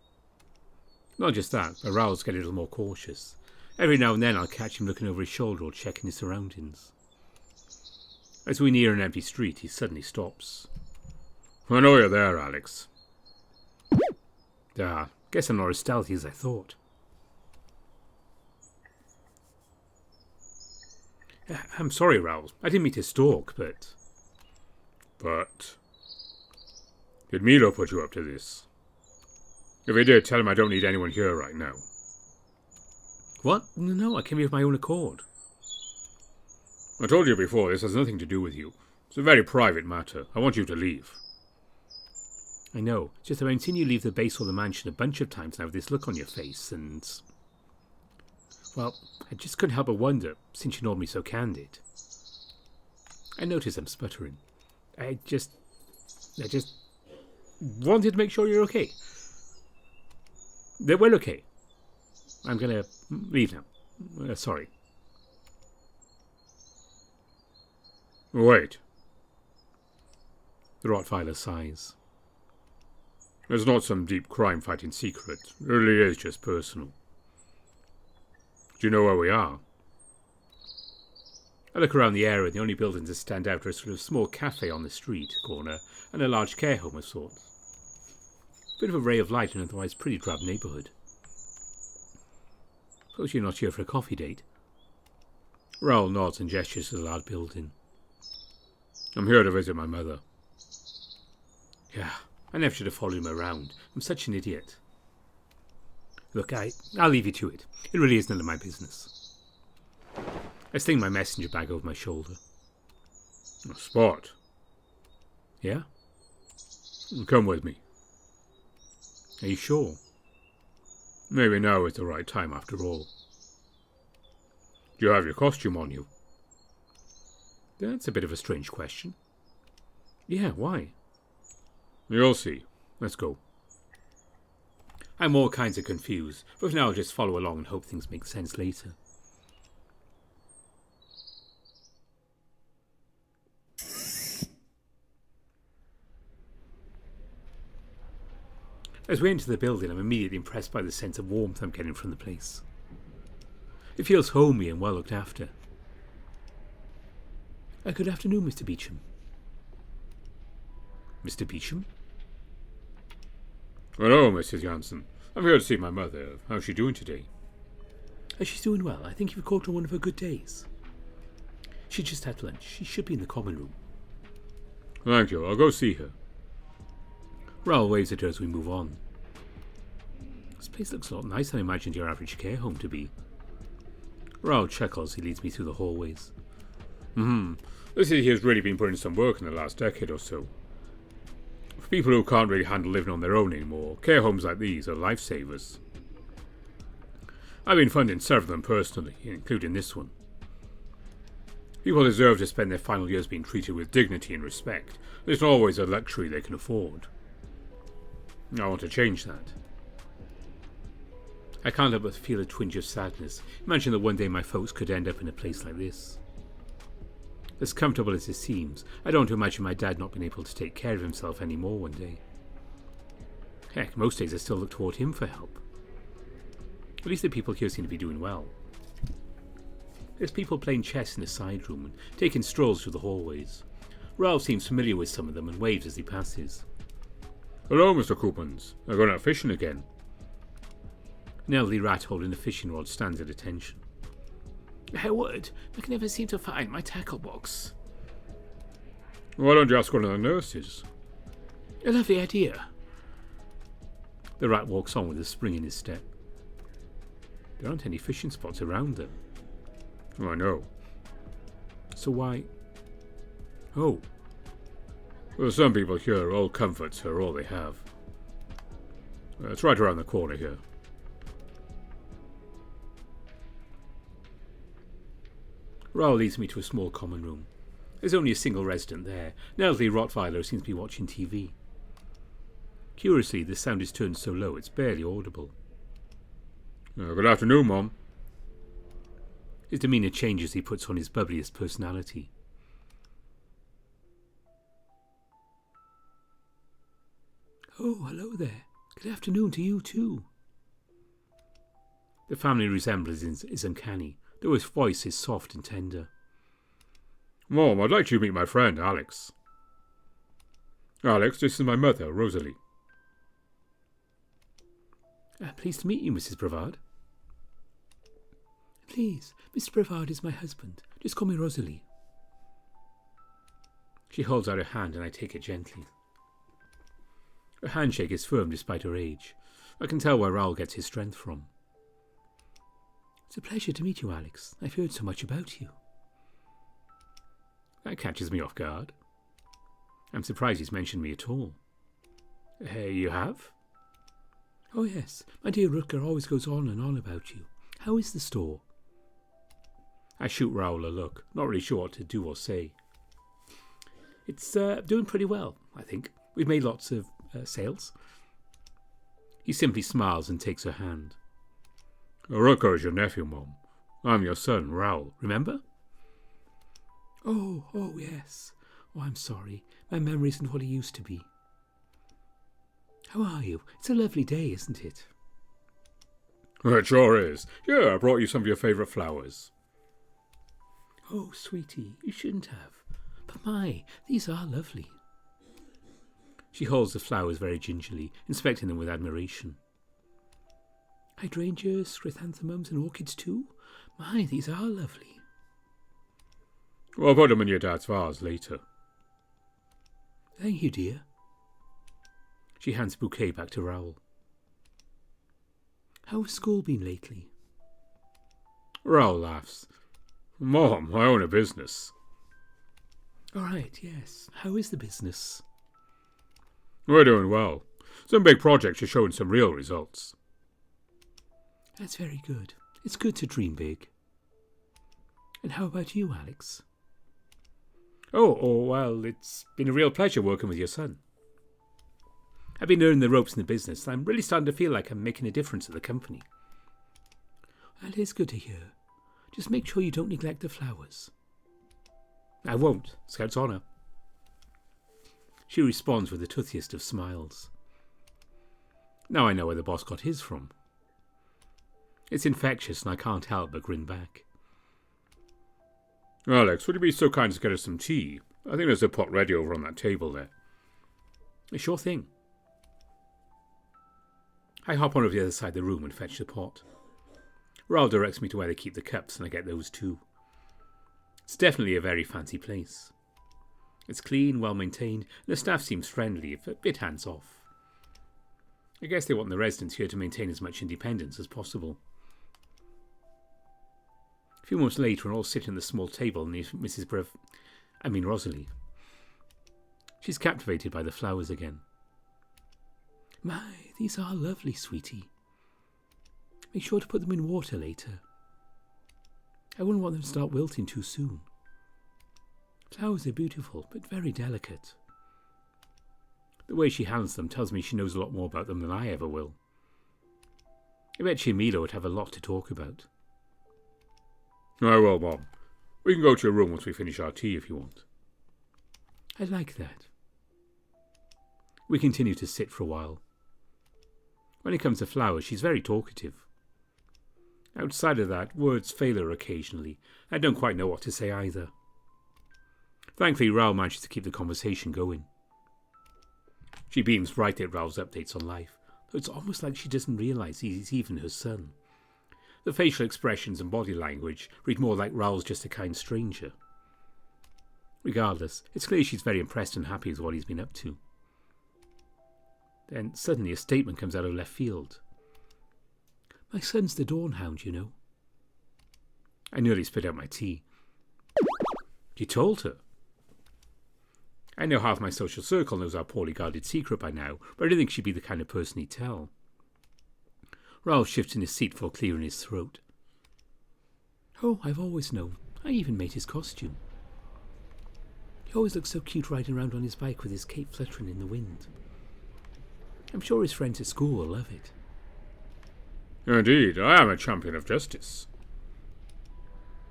Not just that, but Raoul's getting a little more cautious. Every now and then I'll catch him looking over his shoulder or checking his surroundings. As we near an empty street, he suddenly stops. I know you're there, Alex. Guess I'm not as stealthy as I thought. I'm sorry, Raoul. I didn't mean to stalk, but... But... Did Milo put you up to this? If he did, tell him I don't need anyone here right now. What? No, I came here of my own accord. I told you before, this has nothing to do with you. It's a very private matter. I want you to leave. I know. Just that I've seen you leave the base or the mansion a bunch of times now with this look on your face, and... Well, I just couldn't help but wonder, since you ignored me so candid. I notice I'm sputtering. I just wanted to make sure you're okay. That we're okay. I'm gonna leave now. Sorry. Wait. The Rottweiler sighs. It's not some deep crime fighting secret. It really is just personal. Do you know where we are? I look around the area, and the only buildings that stand out are a sort of small cafe on the street corner and a large care home of sorts. Bit of a ray of light in an otherwise pretty drab neighbourhood. Suppose you're not here for a coffee date? Raoul nods and gestures to the large building. I'm here to visit my mother. Yeah, I never should have followed him around. I'm such an idiot. Look, I'll leave you to it. It really is none of my business. I sling my messenger bag over my shoulder. Spot. Yeah? Come with me. Are you sure? Maybe now is the right time after all. Do you have your costume on you? That's a bit of a strange question. Yeah, why? You'll see. Let's go. I'm all kinds of confused, but for now I'll just follow along and hope things make sense later. As we enter the building, I'm immediately impressed by the sense of warmth I'm getting from the place. It feels homey and well looked after. Good afternoon, Mr. Beecham. Mr. Beecham? Hello, Mrs. Jansen. I'm here to see my mother. How's she doing today? She's doing well. I think you've caught her one of her good days. She just had lunch. She should be in the common room. Thank you. I'll go see her. Raoul waves at her as we move on. This place looks a lot nicer than I imagined your average care home to be. Raoul chuckles as he leads me through the hallways. This city has really been putting some work in the last decade or so. For people who can't really handle living on their own anymore, care homes like these are lifesavers. I've been funding several of them personally, including this one. People deserve to spend their final years being treated with dignity and respect. It's not always a luxury they can afford. I want to change that. I can't help but feel a twinge of sadness. Imagine that one day my folks could end up in a place like this. As comfortable as it seems, I don't imagine my dad not being able to take care of himself anymore one day. Heck, most days I still look toward him for help. At least the people here seem to be doing well. There's people playing chess in the side room and taking strolls through the hallways. Raoul seems familiar with some of them and waves as he passes. Hello, Mr. Coopmans. I've gone out fishing again. An elderly rat holding a fishing rod stands at attention. I would. I can never seem to find my tackle box. Why don't you ask one of the nurses? A lovely idea. The rat walks on with a spring in his step. There aren't any fishing spots around them. Oh, I know. So why... Oh. Well, some people here, all comforts are all they have. It's right around the corner here. Raoul leads me to a small common room. There's only a single resident there. An elderly Rottweiler seems to be watching TV. Curiously, the sound is turned so low it's barely audible. Good afternoon, Mom. His demeanour changes as he puts on his bubbliest personality. Oh, hello there. Good afternoon to you too. The family resemblance is uncanny, though his voice is soft and tender. Mom, I'd like you to meet my friend, Alex. Alex, this is my mother, Rosalie. Pleased to meet you, Mrs. Brevard. Please, Mr. Brevard is my husband. Just call me Rosalie. She holds out her hand and I take it gently. Her handshake is firm despite her age. I can tell where Raoul gets his strength from. It's a pleasure to meet you, Alex. I've heard so much about you. That catches me off guard. I'm surprised he's mentioned me at all. You have? Oh yes, my dear Rutger always goes on and on about you. How is the store? I shoot Raoul a look, not really sure what to do or say. It's doing pretty well, I think. We've made lots of sales. He simply smiles and takes her hand. Rutger is your nephew, Mom. I'm your son, Raoul, remember? Oh, yes. Oh, I'm sorry. My memory isn't what it used to be. How are you? It's a lovely day, isn't it? It sure is. Yeah, I brought you some of your favourite flowers. Oh, sweetie, you shouldn't have. But my, these are lovely. She holds the flowers very gingerly, inspecting them with admiration. Hydrangeas, chrysanthemums and orchids too? My, these are lovely. I'll put them in your dad's vase later. Thank you, dear. She hands the bouquet back to Raoul. How has school been lately? Raoul laughs. Mom, I own a business. All right, yes. How is the business? We're doing well. Some big projects are showing some real results. That's very good. It's good to dream big. And how about you, Alex? Oh, well, it's been a real pleasure working with your son. I've been learning the ropes in the business, and I'm really starting to feel like I'm making a difference at the company. That is good to hear. Just make sure you don't neglect the flowers. I won't. Scout's honour. She responds with the toothiest of smiles. Now I know where the boss got his from. It's infectious and I can't help but grin back. Alex, would you be so kind as to get us some tea? I think there's a pot ready over on that table there. Sure thing. I hop on over the other side of the room and fetch the pot. Raoul directs me to where they keep the cups and I get those too. It's definitely a very fancy place. It's clean, well maintained, and the staff seems friendly, if a bit hands off. I guess they want the residents here to maintain as much independence as possible. A few moments later, we're all sitting at the small table near Rosalie. She's captivated by the flowers again. My, these are lovely, sweetie. Make sure to put them in water later. I wouldn't want them to start wilting too soon. Flowers are beautiful, but very delicate. The way she handles them tells me she knows a lot more about them than I ever will. I bet she and Milo would have a lot to talk about. I will, Mom. We can go to your room once we finish our tea if you want. I'd like that. We continue to sit for a while. When it comes to flowers, she's very talkative. Outside of that, words fail her occasionally. I don't quite know what to say either. Thankfully, Raoul manages to keep the conversation going. She beams right at Raoul's updates on life, though it's almost like she doesn't realise he's even her son. The facial expressions and body language read more like Raoul's just a kind stranger. Regardless, it's clear she's very impressed and happy with what he's been up to. Then suddenly a statement comes out of left field. My son's the Dawn Hound, you know. I nearly spit out my tea. You told her? I know half my social circle knows our poorly guarded secret by now, but I didn't think she'd be the kind of person he'd tell. Raoul shifts in his seat for clearing his throat. Oh, I've always known. I even made his costume. He always looks so cute riding around on his bike with his cape fluttering in the wind. I'm sure his friends at school will love it. Indeed, I am a champion of justice.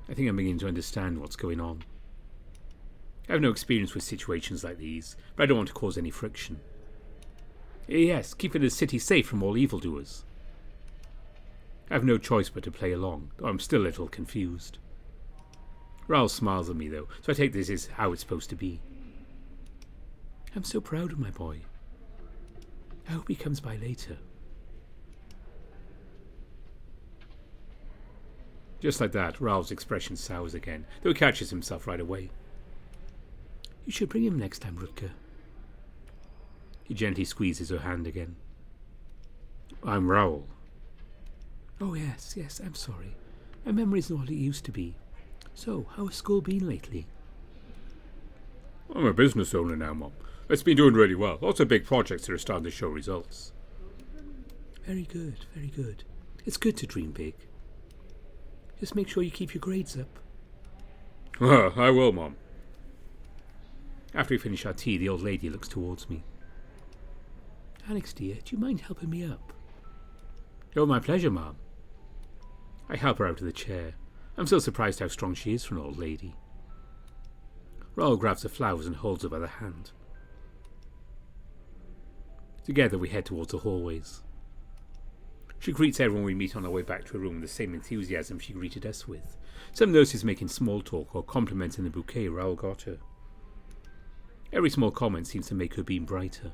I think I'm beginning to understand what's going on. I have no experience with situations like these, but I don't want to cause any friction. Yes, keeping the city safe from all evildoers. I have no choice but to play along, though I'm still a little confused. Raoul smiles at me, though, so I take this as how it's supposed to be. I'm so proud of my boy. I hope he comes by later. Just like that, Raoul's expression sours again, though he catches himself right away. You should bring him next time, Rutger. He gently squeezes her hand again. I'm Raoul. Oh yes, I'm sorry. My memory isn't what it used to be. So, how has school been lately? I'm a business owner now, Mum. It's been doing really well. Lots of big projects that are starting to show results. Very good, very good. It's good to dream big. Just make sure you keep your grades up. I will, Mum. After we finish our tea, the old lady looks towards me. Alex, dear, do you mind helping me up? Oh, my pleasure, Mum. I help her out of the chair. I'm so surprised how strong she is for an old lady. Raoul grabs the flowers and holds her by the hand. Together we head towards the hallways. She greets everyone we meet on our way back to her room with the same enthusiasm she greeted us with. Some nurses making small talk or complimenting the bouquet Raoul got her. Every small comment seems to make her beam brighter.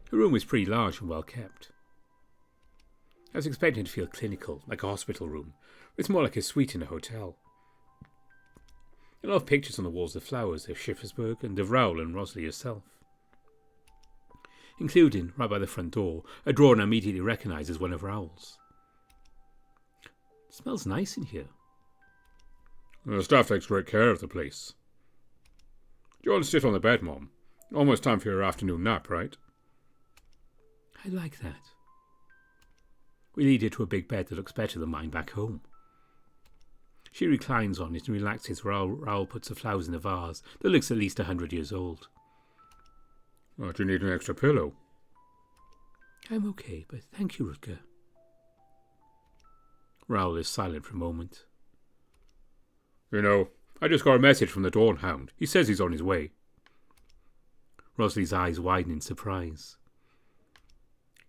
Her room is pretty large and well kept. I was expecting to feel clinical, like a hospital room, but it's more like a suite in a hotel. A lot of pictures on the walls of flowers of Schiffersberg and of Raoul and Rosalie herself. Including, right by the front door, a drawer I immediately recognise as one of Raoul's. It smells nice in here. The staff takes great care of the place. Do you want to sit on the bed, Mum? Almost time for your afternoon nap, right? I like that. We lead her to a big bed that looks better than mine back home. She reclines on it and relaxes while Raoul puts the flowers in a vase that looks at least 100 years old. Do you need an extra pillow? I'm okay, but thank you, Rutger. Raoul is silent for a moment. You know, I just got a message from the Dawn Hound. He says he's on his way. Rosalie's eyes widen in surprise.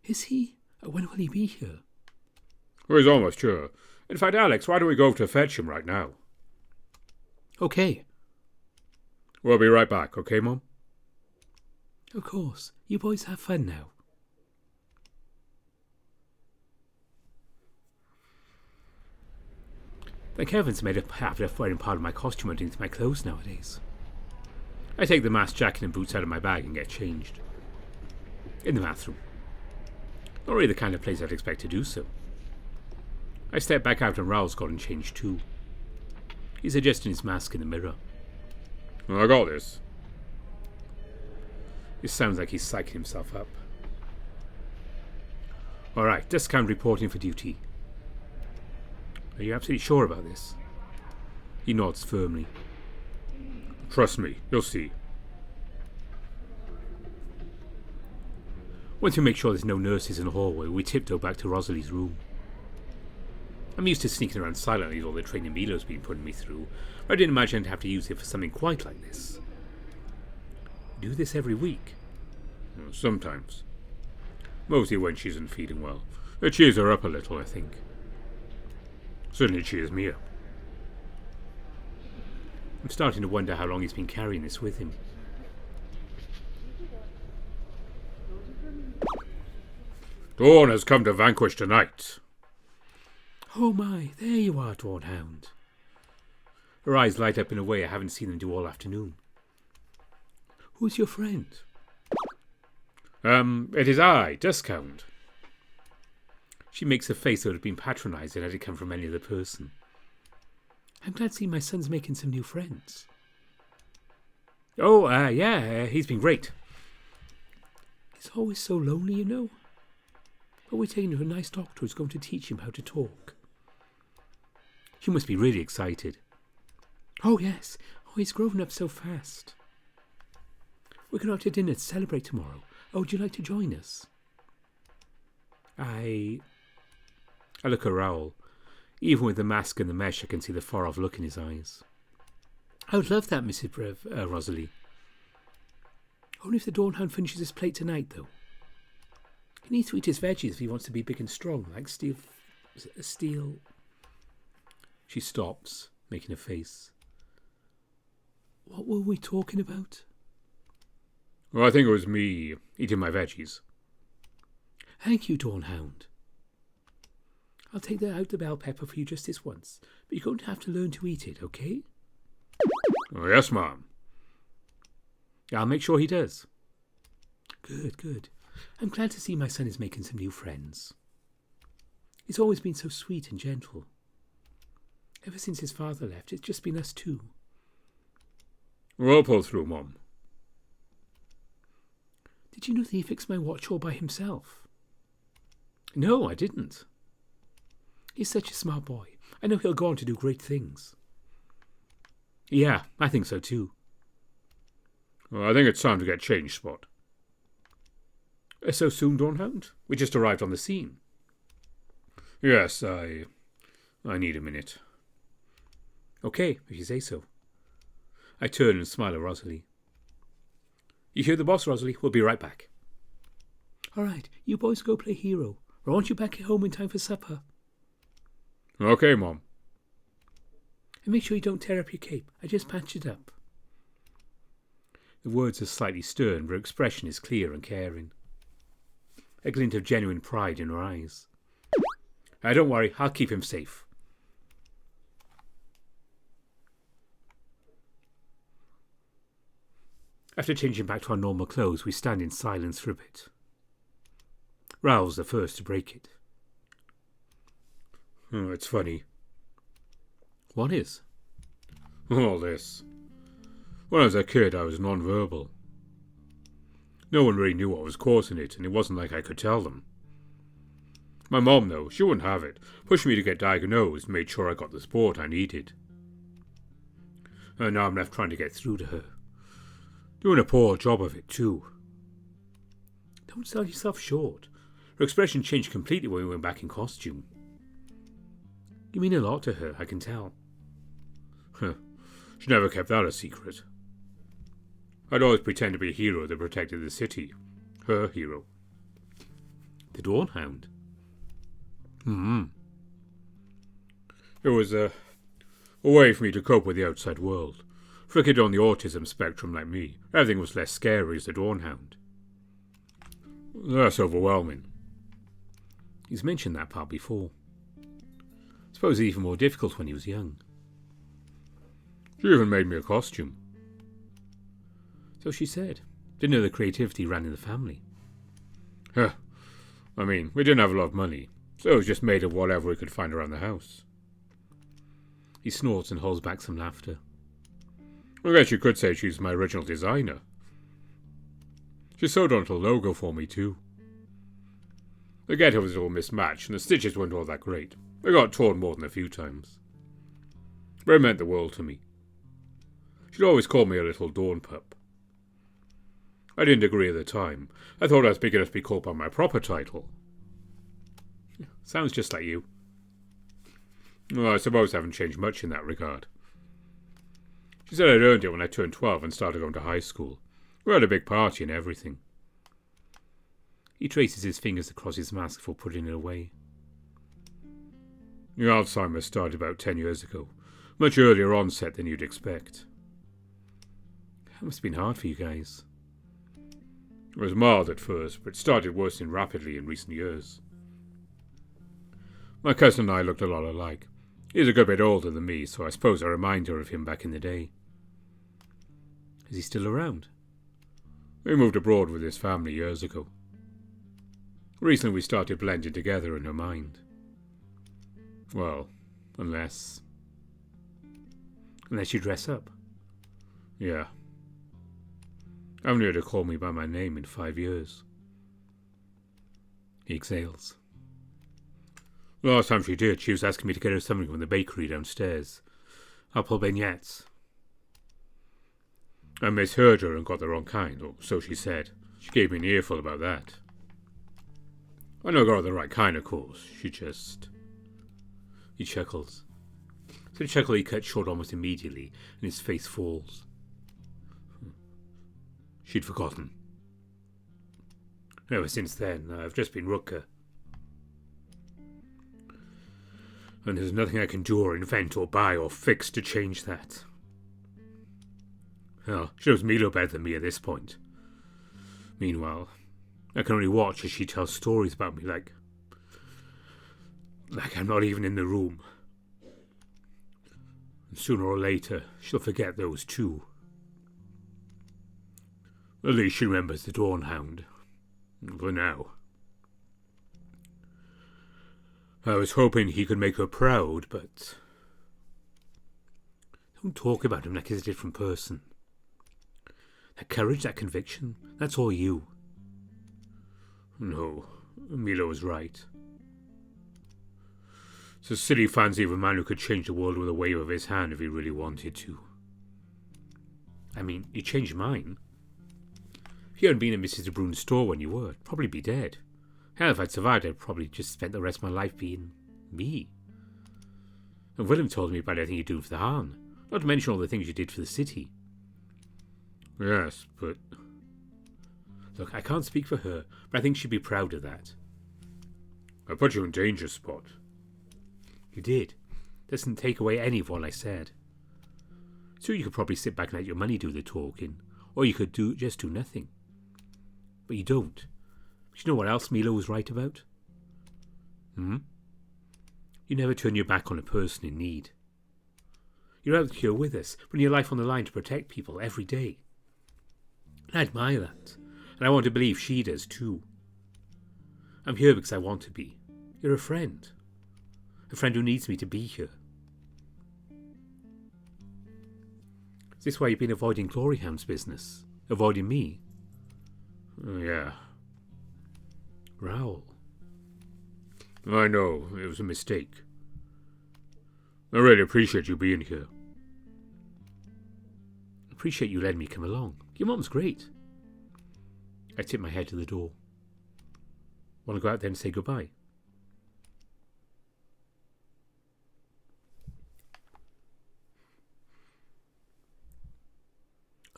Is he? When will he be here? Well, he's almost sure. In fact, Alex, why don't we go over to fetch him right now? Okay. We'll be right back, okay, Mum? Of course. You boys have fun now. Thank heavens I made a habit of wearing part of my costume underneath my clothes nowadays. I take the mask, jacket and boots out of my bag and get changed. In the bathroom. Not really the kind of place I'd expect to do so. I step back out and Raoul's gotten changed too. He's adjusting his mask in the mirror. I got this. It sounds like he's psyching himself up. Alright, discount reporting for duty. Are you absolutely sure about this? He nods firmly. Trust me, you'll see. Once we make sure there's no nurses in the hallway, we tiptoe back to Rosalie's room. I'm used to sneaking around silently with all the training Milo's been putting me through, but I didn't imagine I'd have to use it for something quite like this. You do this every week? Sometimes. Mostly when she isn't feeling well. It cheers her up a little, I think. Certainly cheers me up. I'm starting to wonder how long he's been carrying this with him. Dawn has come to vanquish tonight. Oh my, there you are, Dawn Hound. Her eyes light up in a way I haven't seen them do all afternoon. Who's your friend? It is I, Duskhound. She makes a face that would have been patronising had it come from any other person. I'm glad to see my son's making some new friends. Oh, yeah, he's been great. He's always so lonely, you know. But we're taking him to a nice doctor who's going to teach him how to talk. You must be really excited. Oh, yes. Oh, he's grown up so fast. We're going out to dinner to celebrate tomorrow. Oh, would you like to join us? I look at Raoul. Even with the mask and the mesh, I can see the far-off look in his eyes. I would love that, Mrs. Rosalie. Only if the Dawnhound finishes his plate tonight, though. He needs to eat his veggies if he wants to be big and strong, like steel. She stops, making a face. What were we talking about? Well, I think it was me eating my veggies. Thank you, Dawnhound. I'll take that out the bell pepper for you just this once, but you're going to have to learn to eat it, okay? Oh, yes, ma'am. I'll make sure he does. Good, good. I'm glad to see my son is making some new friends. He's always been so sweet and gentle. Ever since his father left, it's just been us two. We'll pull through, Mum. Did you know that he fixed my watch all by himself? No, I didn't. He's such a smart boy. I know he'll go on to do great things. Yeah, I think so too. Well, I think it's time to get changed, Spot. So soon, Dawnhound? We just arrived on the scene. Yes, I need a minute. Okay, if you say so. I turn and smile at Rosalie. You hear the boss, Rosalie? We'll be right back. All right, you boys go play hero. I want you back at home in time for supper. Okay, Mom. And make sure you don't tear up your cape. I just patched it up. The words are slightly stern, but her expression is clear and caring. A glint of genuine pride in her eyes. Don't worry, I'll keep him safe. After changing back to our normal clothes, we stand in silence for a bit. Raoul's the first to break it. Oh, it's funny. What is? All this. When I was a kid, I was non-verbal. No one really knew what was causing it, and it wasn't like I could tell them. My mom, though, she wouldn't have it. Pushed me to get diagnosed and made sure I got the support I needed. And now I'm left trying to get through to her. Doing a poor job of it, too. Don't sell yourself short. Her expression changed completely when we went back in costume. You mean a lot to her, I can tell. She never kept that a secret. I'd always pretend to be a hero that protected the city. Her hero. The Dawnhound? It was a way for me to cope with the outside world. For a kid on the autism spectrum like me, everything was less scary as the Dawnhound. Less overwhelming. He's mentioned that part before. Suppose it's even more difficult when he was young. She even made me a costume. So she said. Didn't know the creativity ran in the family. I mean, we didn't have a lot of money, so it was just made of whatever we could find around the house. He snorts and holds back some laughter. I guess you could say she's my original designer. She sewed on a little logo for me, too. The get was all mismatched, and the stitches weren't all that great. They got torn more than a few times. But it meant the world to me. She'd always call me a little Dawn pup. I didn't agree at the time. I thought I was big enough to be called by my proper title. Sounds just like you. Well, I suppose I haven't changed much in that regard. She said I'd earned it when I turned 12 and started going to high school. We had a big party and everything. He traces his fingers across his mask before putting it away. The Alzheimer's started about 10 years ago. Much earlier onset than you'd expect. That must have been hard for you guys. It was mild at first, but it started worsening rapidly in recent years. My cousin and I looked a lot alike. He's a good bit older than me, so I suppose I remind her of him back in the day. Is he still around? We moved abroad with his family years ago. Recently we started blending together in her mind. Well, unless you dress up. Yeah. I haven't heard her call me by my name in 5 years. He exhales. Last time she did, she was asking me to get her something from the bakery downstairs. Apple beignets. I misheard her and got the wrong kind, or so she said. She gave me an earful about that. I know I got her the right kind, of course. She just... He chuckles. So the chuckle he cut short almost immediately, and his face falls. She'd forgotten. Ever since then, I've just been Rooker. And there's nothing I can do or invent or buy or fix to change that. Well, she knows Milo better than me at this point. Meanwhile, I can only watch as she tells stories about me like I'm not even in the room. And sooner or later, she'll forget those too. At least she remembers the Dawn Hound. For now. I was hoping he could make her proud, but... Don't talk about him like he's a different person. That courage, that conviction, that's all you. No, Milo was right. It's a silly fancy of a man who could change the world with a wave of his hand if he really wanted to. I mean, he changed mine. If you hadn't been in Mrs. De Bruyn's store when you were, I'd probably be dead. Hell, if I'd survived, I'd probably just spent the rest of my life being me. And Willem told me about everything you do for the Hahn, not to mention all the things you did for the city. Yes, but... Look, I can't speak for her, but I think she'd be proud of that. I put you in danger, Spot. You did. Doesn't take away any of what I said. So you could probably sit back and let your money do the talking, or you could just do nothing. But you don't. Do you know what else Milo was right about? You never turn your back on a person in need. You're out here with us, putting your life on the line to protect people every day. And I admire that, and I want to believe she does too. I'm here because I want to be. You're a friend who needs me to be here. Is this why you've been avoiding Glory Hound's business? Avoiding me? Yeah. Raoul. I know, it was a mistake. I really appreciate you being here. Appreciate you letting me come along. Your mum's great. I tip my head to the door. Want to go out there and say goodbye?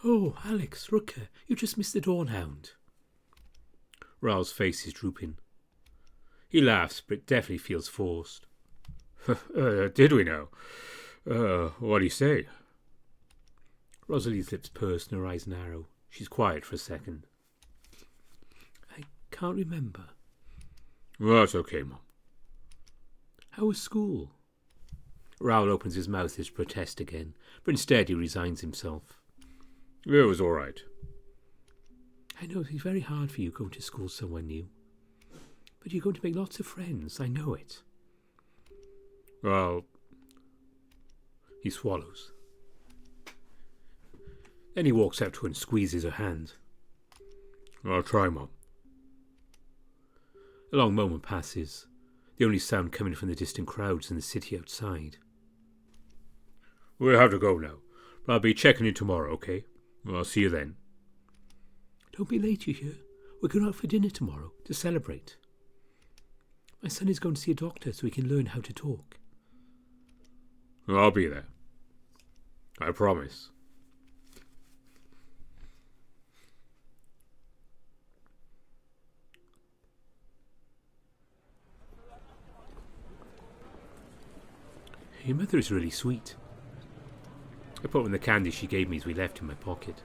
Oh, Alex, Rooker, you just missed the Dawn Hound. Raoul's face is drooping. He laughs, but it definitely feels forced. Did we now? What do you say? Rosalie's lips purse and her eyes narrow. She's quiet for a second. I can't remember. Well, that's okay, Mum. How was school? Raoul opens his mouth as to protest again, but instead he resigns himself. It was all right. I know it'll be very hard for you going to school somewhere new. But you're going to make lots of friends, I know it. Well... He swallows. Then he walks up to her and squeezes her hand. I'll try, Mum. A long moment passes, the only sound coming from the distant crowds in the city outside. We'll have to go now, but I'll be checking in tomorrow, okay? I'll see you then. Don't be late, you hear? We're going out for dinner tomorrow to celebrate. My son is going to see a doctor so he can learn how to talk. I'll be there. I promise. Your mother is really sweet. I put one of the candy she gave me as we left in my pocket.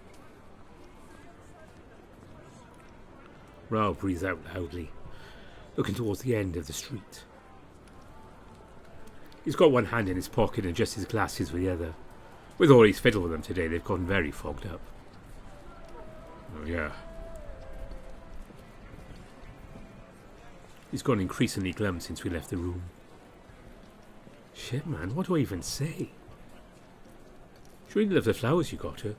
Raoul breathes out loudly, looking towards the end of the street. He's got one hand in his pocket and adjusts his glasses with the other. With all he's fiddled with them today, they've gotten very fogged up. Oh, yeah. He's gone increasingly glum since we left the room. Shit, man, what do I even say? She really loves the flowers you got her.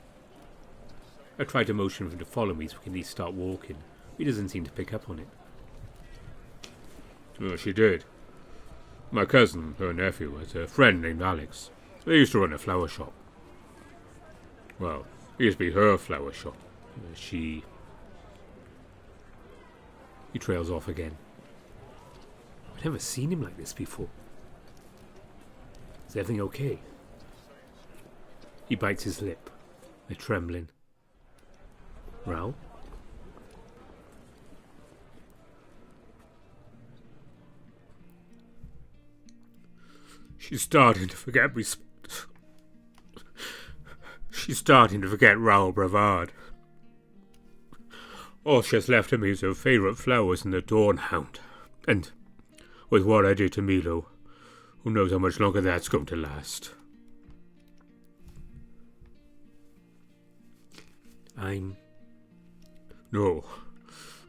I tried to motion for him to follow me so we can at least start walking. He doesn't seem to pick up on it. Oh, she did. My cousin, her nephew, has a friend named Alex. They used to run a flower shop. Well, it used to be her flower shop. He trails off again. I've never seen him like this before. Is everything okay? He bites his lip. They're trembling. Raoul? She's starting to forget me. She's starting to forget Raoul Brevard. All she has left of me is her favourite flowers and the dawn hound. And with what I did to Milo, who knows how much longer that's going to last. No.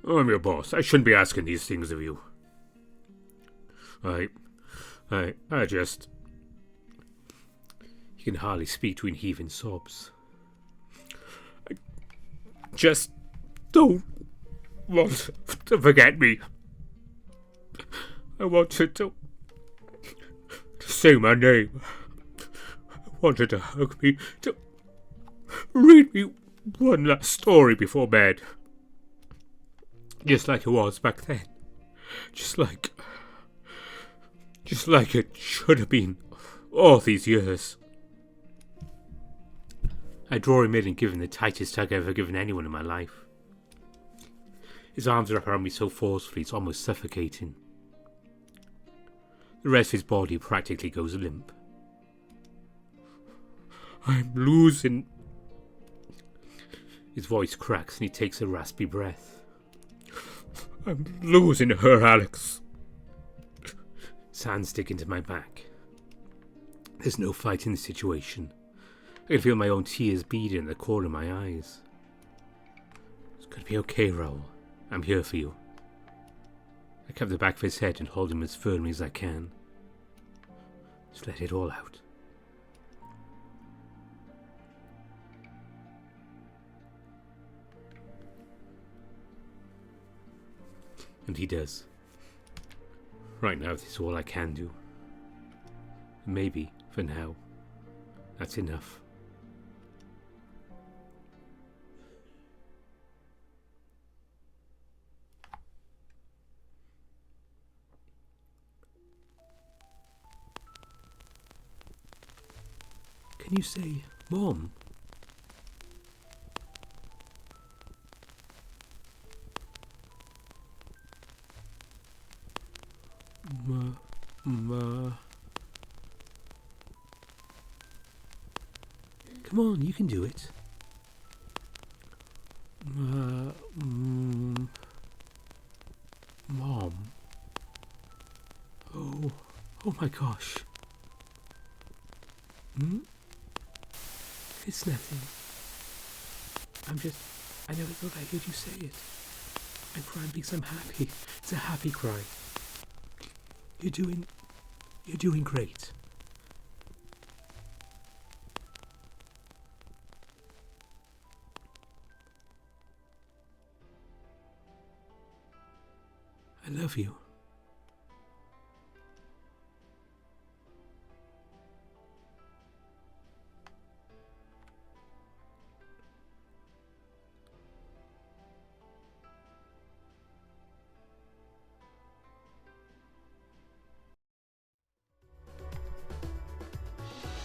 I'm your boss. I shouldn't be asking these things of you. I just... He can hardly speak between heaving sobs. I just don't want to forget me. I wanted to say my name. I wanted to hug me, to read me one last story before bed. Just like it was back then. Just like it should have been all these years. I draw him in and give him the tightest hug I've ever given anyone in my life. His arms wrap around me so forcefully it's almost suffocating. The rest of his body practically goes limp. I'm losing. His voice cracks and he takes a raspy breath. I'm losing her, Alex. His hands stick into my back. There's no fight in the situation. I can feel my own tears beading in the corner of my eyes. It's going to be okay, Raoul. I'm here for you. I cover the back of his head and hold him as firmly as I can. Just let it all out. And he does. Right now, this is all I can do. Maybe, for now, that's enough. Can you say, Mom? Ma. Come on, you can do it. Mom. Oh my gosh. It's nothing. I never thought I heard you say it. I'm crying because I'm happy. It's a happy cry. You're doing great. I love you.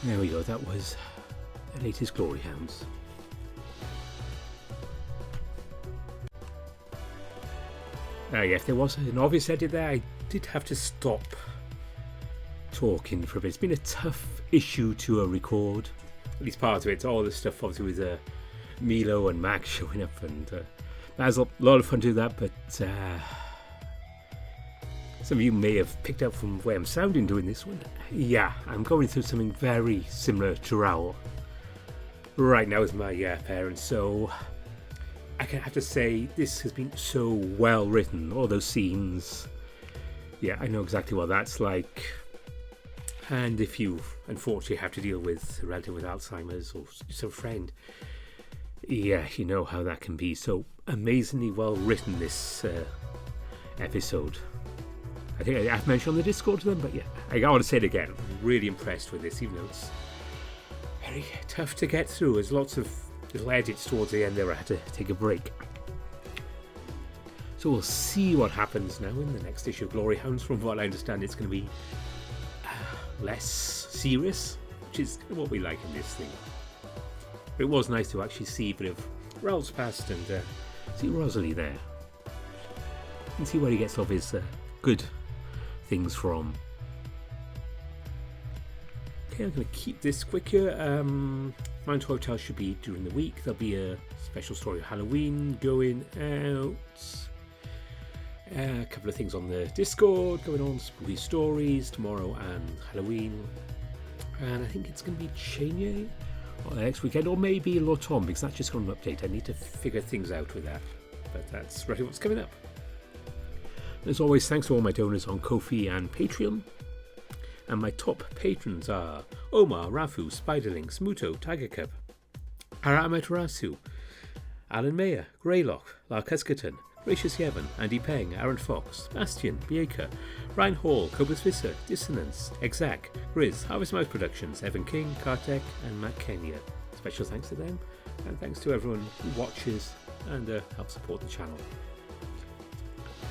There we go, that was the latest Glory Hounds. Yes, there was an obvious edit there. I did have to stop talking for a bit. It's been a tough issue to record. At least part of it. All the stuff obviously with Milo and Max showing up, and that was a lot of fun to do that, but some of you may have picked up from the way I'm sounding doing this one. Yeah, I'm going through something very similar to Raoul right now with my parents, so I have to say this has been so well written. All those scenes, yeah, I know exactly what that's like. And if you unfortunately have to deal with a relative with Alzheimer's or some friend, yeah, you know how that can be. So amazingly well written, this episode. I think I've mentioned on the Discord to them, but yeah, I want to say it again. I'm really impressed with this, even though it's very tough to get through. There's lots of little edits towards the end there. I had to take a break. So we'll see what happens now in the next issue of Glory Hounds. From what I understand, it's going to be less serious, which is kind of what we like in this thing. But it was nice to actually see a bit of Raoul's past and see Rosalie there. And see where he gets off his good things from. Okay, I'm going to keep this quicker. Mount Hotel should be during the week. There'll be a special story of Halloween going out. A couple of things on the Discord going on, spooky stories tomorrow and Halloween. And I think it's going to be Chenye next weekend, or maybe Lotom, because that's just got an update. I need to figure things out with that. But that's really what's coming up. As always, thanks to all my donors on Ko-fi and Patreon. And my top patrons are Omar, Rafu, Spiderling, Smuto, Tiger Cub, Aramatarasu, Alan Mayer, Greylock, Larkeskerton, Gracious Yevon, Andy Peng, Aaron Fox, Bastian, Bieka, Ryan Hall, Cobus Visser, Dissonance, Exact, Grizz, Harvest Mouse Productions, Evan King, Kartek, and Matt Kenya. Special thanks to them, and thanks to everyone who watches and helps support the channel.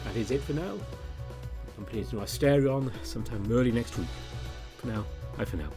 That is it for now. I'm planning to do Asterion sometime early next week. For now, bye for now.